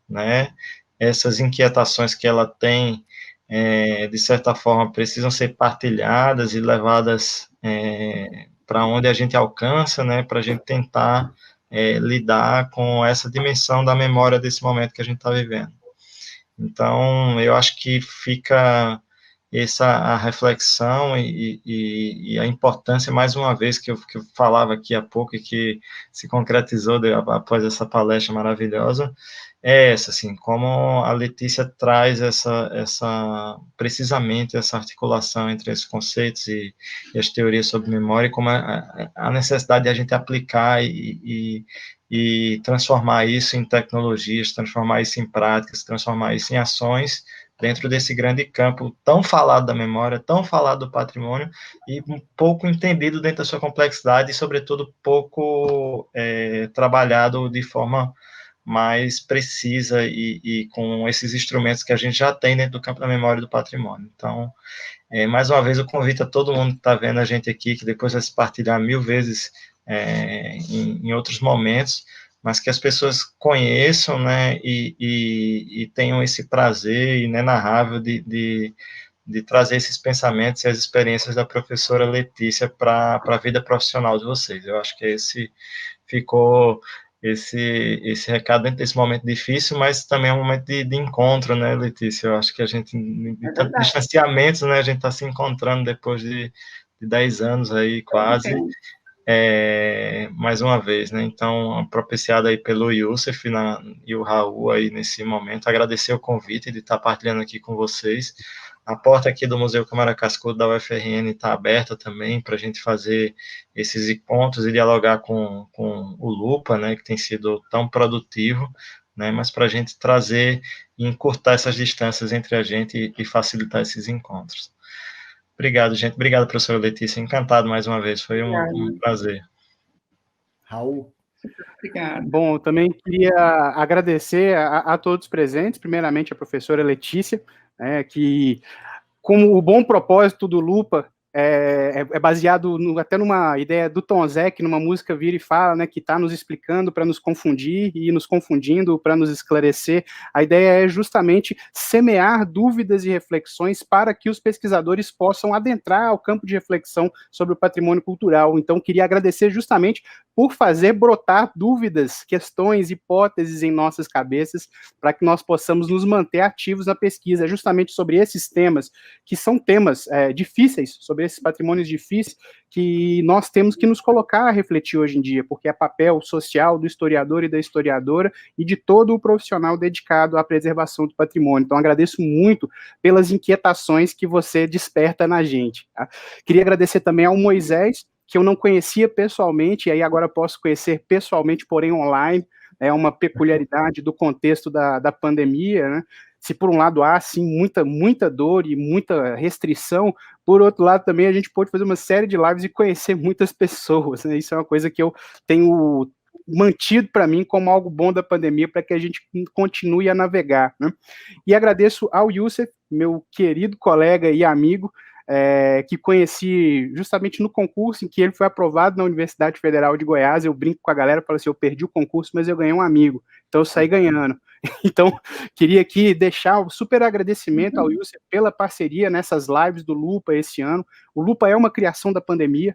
B: né, essas inquietações que ela tem, de certa forma, precisam ser partilhadas e levadas para onde a gente alcança, né, para a gente tentar lidar com essa dimensão da memória desse momento que a gente está vivendo. Então, eu acho que fica a reflexão e a importância, mais uma vez, que eu falava aqui há pouco e que se concretizou após essa palestra maravilhosa, é essa, assim, como a Letícia traz precisamente essa articulação entre esses conceitos e as teorias sobre memória, e como a necessidade de a gente aplicar e transformar isso em tecnologias, transformar isso em práticas, transformar isso em ações dentro desse grande campo tão falado da memória, tão falado do patrimônio, e um pouco entendido dentro da sua complexidade e, sobretudo, pouco trabalhado de forma mais precisa e com esses instrumentos que a gente já tem dentro do campo da memória e do patrimônio. Então, mais uma vez, eu convido a todo mundo que está vendo a gente aqui, que depois vai se partilhar 1000 vezes em outros momentos, mas que as pessoas conheçam, né, e tenham esse prazer inenarrável de trazer esses pensamentos e as experiências da professora Letícia para a vida profissional de vocês. Eu acho que ficou esse recado dentro desse momento difícil, mas também é um momento de encontro, né, Letícia? Eu acho que a gente, em tanto distanciamento, né, a gente está se encontrando depois de 10 anos aí, quase, mais uma vez, né? Então, propiciado aí pelo Youssef e o Raul aí nesse momento, agradecer o convite de estar partilhando aqui com vocês. A porta aqui do Museu Câmara Cascudo da UFRN está aberta também para a gente fazer esses encontros e dialogar com o Lupa, né, que tem sido tão produtivo, né, mas para a gente trazer e encurtar essas distâncias entre a gente e facilitar esses encontros. Obrigado, gente. Obrigado, professora Letícia. Encantado mais uma vez. Foi um prazer.
A: Raul.
C: Obrigada.
D: Bom, eu também queria agradecer a todos os presentes, primeiramente a professora Letícia, que, como o bom propósito do Lupa, é baseado até numa ideia do Tom Zé, que numa música vira e fala, né, que está nos explicando para nos confundir e nos confundindo para nos esclarecer. A ideia é justamente semear dúvidas e reflexões para que os pesquisadores possam adentrar ao campo de reflexão sobre o patrimônio cultural. Então, queria agradecer justamente por fazer brotar dúvidas, questões, hipóteses em nossas cabeças, para que nós possamos nos manter ativos na pesquisa, justamente sobre esses temas, que são temas difíceis, sobre esses patrimônios difíceis, que nós temos que nos colocar a refletir hoje em dia, porque é papel social do historiador e da historiadora e de todo o profissional dedicado à preservação do patrimônio. Então, agradeço muito pelas inquietações que você desperta na gente. Tá? Queria agradecer também ao Moisés, que eu não conhecia pessoalmente, e aí agora posso conhecer pessoalmente, porém online. É uma peculiaridade do contexto da pandemia, né? Se por um lado há, sim, muita dor e muita restrição, por outro lado também a gente pôde fazer uma série de lives e conhecer muitas pessoas, né? Isso é uma coisa que eu tenho mantido para mim como algo bom da pandemia, para que a gente continue a navegar, né? E agradeço ao Youssef, meu querido colega e amigo, que conheci justamente no concurso em que ele foi aprovado na Universidade Federal de Goiás. Eu brinco com a galera, falo assim, eu perdi o concurso, mas eu ganhei um amigo, então eu saí ganhando. Então, queria aqui deixar um super agradecimento ao Youssef pela parceria nessas lives do Lupa esse ano. O Lupa é uma criação da pandemia,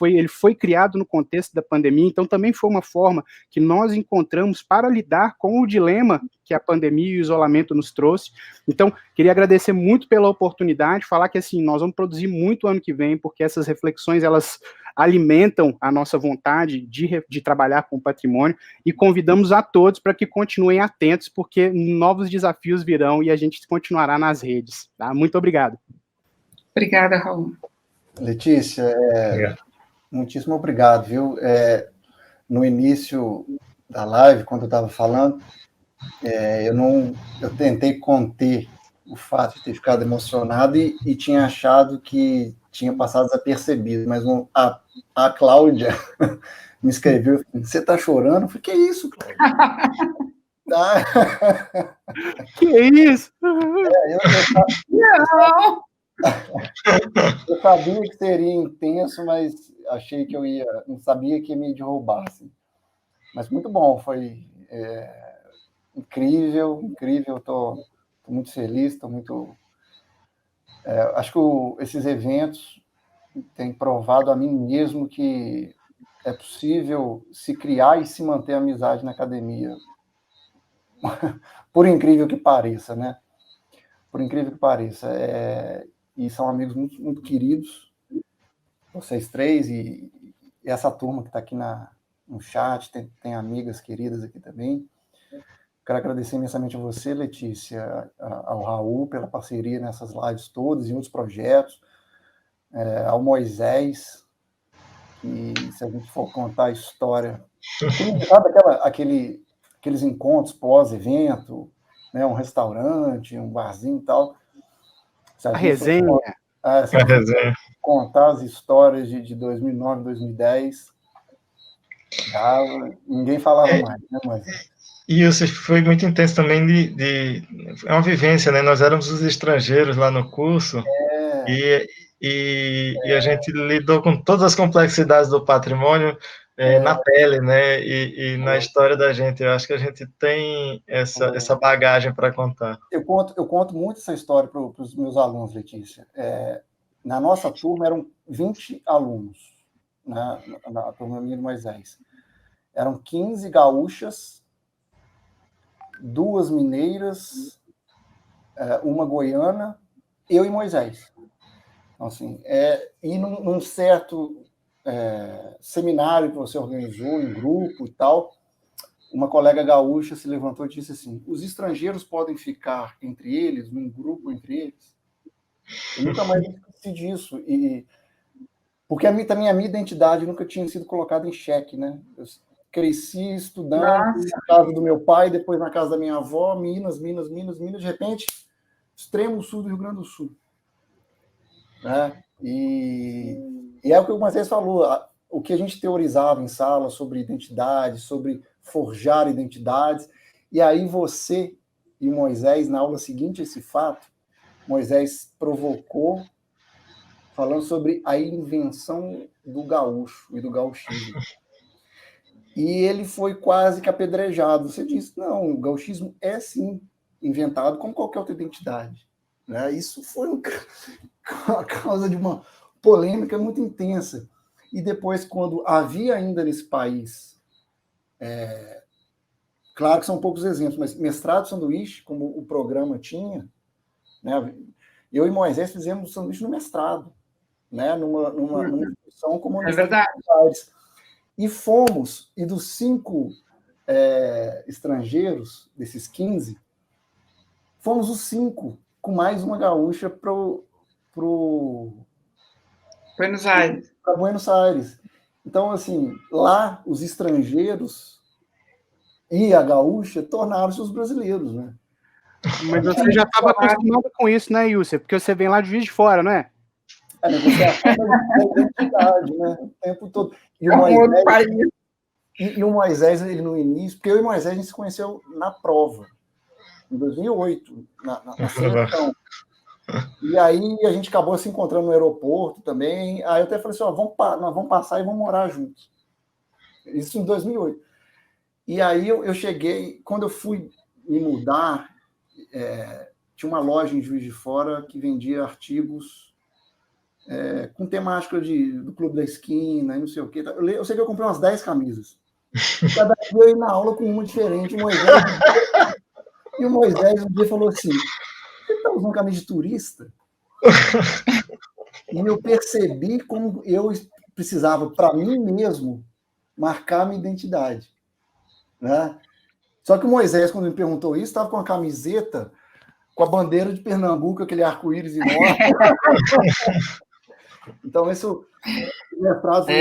D: ele foi criado no contexto da pandemia, então também foi uma forma que nós encontramos para lidar com o dilema que a pandemia e o isolamento nos trouxe. Então, queria agradecer muito pela oportunidade, falar que assim, nós vamos produzir muito ano que vem, porque essas reflexões, elas alimentam a nossa vontade de trabalhar com o patrimônio, e convidamos a todos para que continuem atentos, porque novos desafios virão e a gente continuará nas redes. Tá? Muito obrigado.
C: Obrigada, Raul.
A: Letícia, muitíssimo obrigado, viu? No início da live, quando eu estava falando, eu tentei conter o fato de ter ficado emocionado e tinha achado que tinha passado desapercebido, mas a Cláudia me escreveu, você está chorando? Eu falei, que isso, Cláudia?
D: Que isso?
C: Não!
A: Eu sabia que seria intenso, mas achei que não sabia que ia me derrubar. Assim. Mas muito bom, foi incrível, estou muito feliz, estou muito... acho que esses eventos têm provado a mim mesmo que é possível se criar e se manter amizade na academia, por incrível que pareça, né? por incrível que pareça. E são amigos muito, muito queridos, vocês três, e essa turma que está aqui no chat, tem amigas queridas aqui também. Quero agradecer imensamente a você, Letícia, ao Raul, pela parceria nessas lives todas e outros projetos, ao Moisés, que, se a gente for contar a história... Sabe aqueles encontros pós-evento, né, um restaurante, um barzinho e tal?
D: A resenha.
A: Se a gente for contar as histórias de 2009, 2010, ninguém falava mais, né, Moisés?
B: E isso foi muito intenso também é uma vivência, né? Nós éramos os estrangeiros lá no curso e a gente lidou com todas as complexidades do patrimônio na pele, né? E na história da gente. Eu acho que a gente tem essa bagagem para contar.
A: Eu conto muito essa história para os meus alunos, Letícia. Na nossa turma eram 20 alunos, né, na turma minha do Moisés. Eram 15 gaúchas, 2 mineiras, uma goiana, eu e Moisés. Então, assim, e num certo seminário que você organizou em grupo e tal, uma colega gaúcha se levantou e disse assim: os estrangeiros podem ficar entre eles, num grupo entre eles? Eu nunca mais esqueci disso. Porque também a minha identidade nunca tinha sido colocada em xeque, né? Eu cresci estudando na casa do meu pai, depois na casa da minha avó, Minas, de repente, extremo sul do Rio Grande do Sul. Né? E é o que o Moisés falou, o que a gente teorizava em sala sobre identidade, sobre forjar identidades, e aí você e o Moisés, na aula seguinte, esse fato, Moisés provocou, falando sobre a invenção do gaúcho e do gauchismo. E ele foi quase que apedrejado. Você disse, não, o gauchismo é, sim, inventado como qualquer outra identidade. Né? Isso foi a causa de uma polêmica muito intensa. E depois, quando havia ainda nesse país, claro que são poucos exemplos, mas mestrado sanduíche, como o programa tinha, né? Eu e Moisés fizemos sanduíche no mestrado, né? numa instituição como a Universidade de Aires. E fomos, e dos 5 estrangeiros, desses 15, fomos os 5, com mais uma gaúcha para
C: Buenos Aires.
A: Para Buenos Aires. Então, assim, lá os estrangeiros e a gaúcha tornaram-se os brasileiros, né?
D: Mas você já estava acostumado com isso, né, Yusser? Porque você vem lá de Juiz de Fora, não é?
A: A negociação da identidade, né? O tempo todo. E o Moisés, ele no início, porque eu e o Moisés a gente se conheceu na prova, em 2008, na seleção. E aí a gente acabou se encontrando no aeroporto também. Aí eu até falei assim, nós vamos passar e vamos morar juntos. Isso em 2008. E aí eu cheguei, quando eu fui me mudar, tinha uma loja em Juiz de Fora que vendia artigos com temática do Clube da Esquina, e não sei o quê. Eu sei que eu comprei umas 10 camisas. Cada dia eu ia na aula com uma diferente. E o Moisés um dia falou assim, você está usando camisa de turista? E eu percebi como eu precisava, para mim mesmo, marcar minha identidade. Né? Só que o Moisés, quando me perguntou isso, estava com a camiseta com a bandeira de Pernambuco, aquele arco-íris enorme. Então, esse frase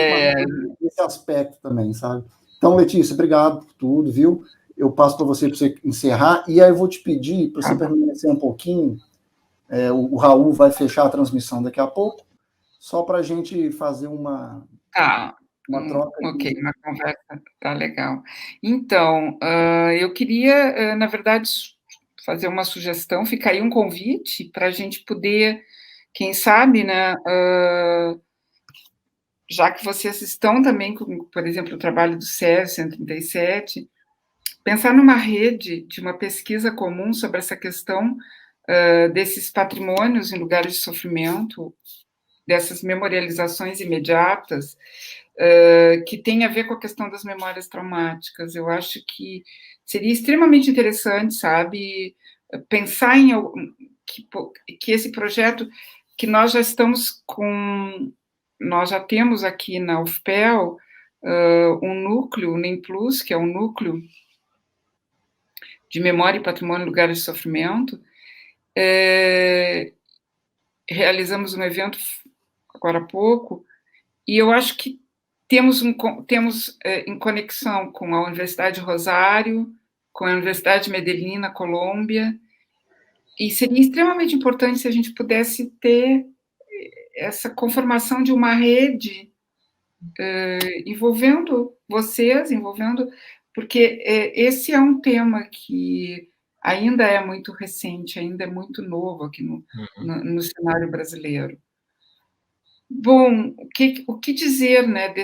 A: esse aspecto também, sabe? Então, Letícia, obrigado por tudo, viu? Eu passo para você encerrar, e aí eu vou te pedir para você permanecer um pouquinho. O Raul vai fechar a transmissão daqui a pouco, só para a gente fazer uma troca.
C: Ok, uma conversa, tá legal. Então, eu queria, na verdade, fazer uma sugestão, fica aí um convite para a gente poder, quem sabe, né, já que vocês estão também com, por exemplo, o trabalho do SESI 137, pensar numa rede de uma pesquisa comum sobre essa questão desses patrimônios em lugares de sofrimento, dessas memorializações imediatas, que tem a ver com a questão das memórias traumáticas. Eu acho que seria extremamente interessante, sabe, pensar que esse projeto, que nós já temos aqui na UFPEL um núcleo, o NEM Plus, que é um núcleo de memória e patrimônio lugares de sofrimento. Realizamos um evento agora há pouco, e eu acho que temos em conexão com a Universidade de Rosário, com a Universidade de Medellín, na Colômbia, e seria extremamente importante se a gente pudesse ter essa conformação de uma rede envolvendo vocês, porque esse é um tema que ainda é muito recente, ainda é muito novo aqui no cenário brasileiro. Bom, o que dizer, né,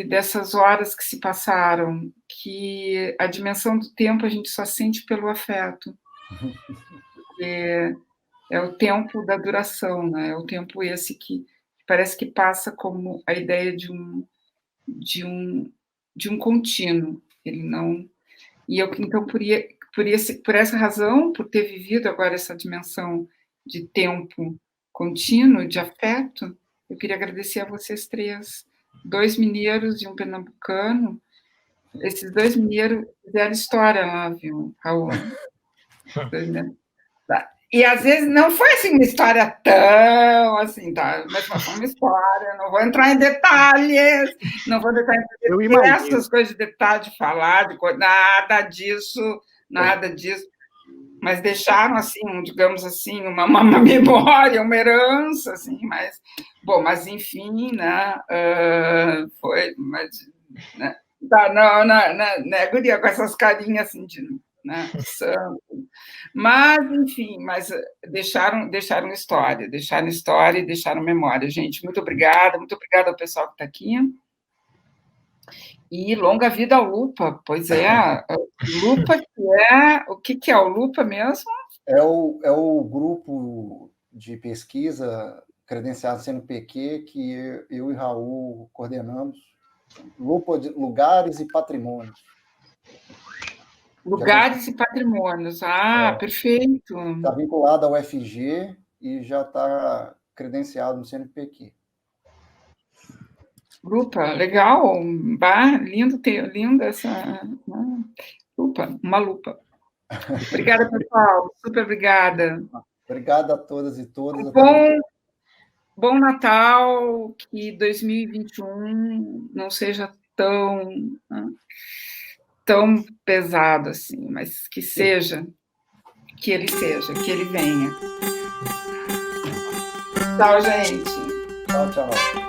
C: dessas horas que se passaram, que a dimensão do tempo a gente só sente pelo afeto. É o tempo da duração, né? É o tempo esse que parece que passa como a ideia de um contínuo. Ele não... E eu, então, por essa razão, por ter vivido agora essa dimensão de tempo contínuo, de afeto, eu queria agradecer a vocês três, 2 mineiros e um pernambucano. Esses 2 mineiros fizeram história lá, viu, Raul? E, às vezes, não foi assim uma história tão assim, tá? Mas foi uma história, não vou entrar em detalhes, essas coisas de detalhe, de falar, nada disso, mas deixaram, assim, digamos assim, uma memória, uma herança, assim, mas enfim, né, foi, mas, né, né, guria, com essas carinhas, assim, de, né, santo, mas, enfim, deixaram história e deixaram memória, gente, muito obrigada ao pessoal que está aqui. E longa vida ao Lupa, pois é. Lupa, o que é o Lupa mesmo?
A: É o grupo de pesquisa credenciado CNPq que eu e Raul coordenamos. Lupa de Lugares e Patrimônios.
C: Lugares e Patrimônios, perfeito.
A: Está vinculado ao UFG e já está credenciado no CNPq.
C: Lupa, legal, linda essa lupa, uma lupa. Obrigada, pessoal, super obrigada.
A: Obrigado a todas e todos.
C: Bom Natal, que 2021 não seja tão pesado assim, mas que ele venha. Tchau, gente.
A: Tchau.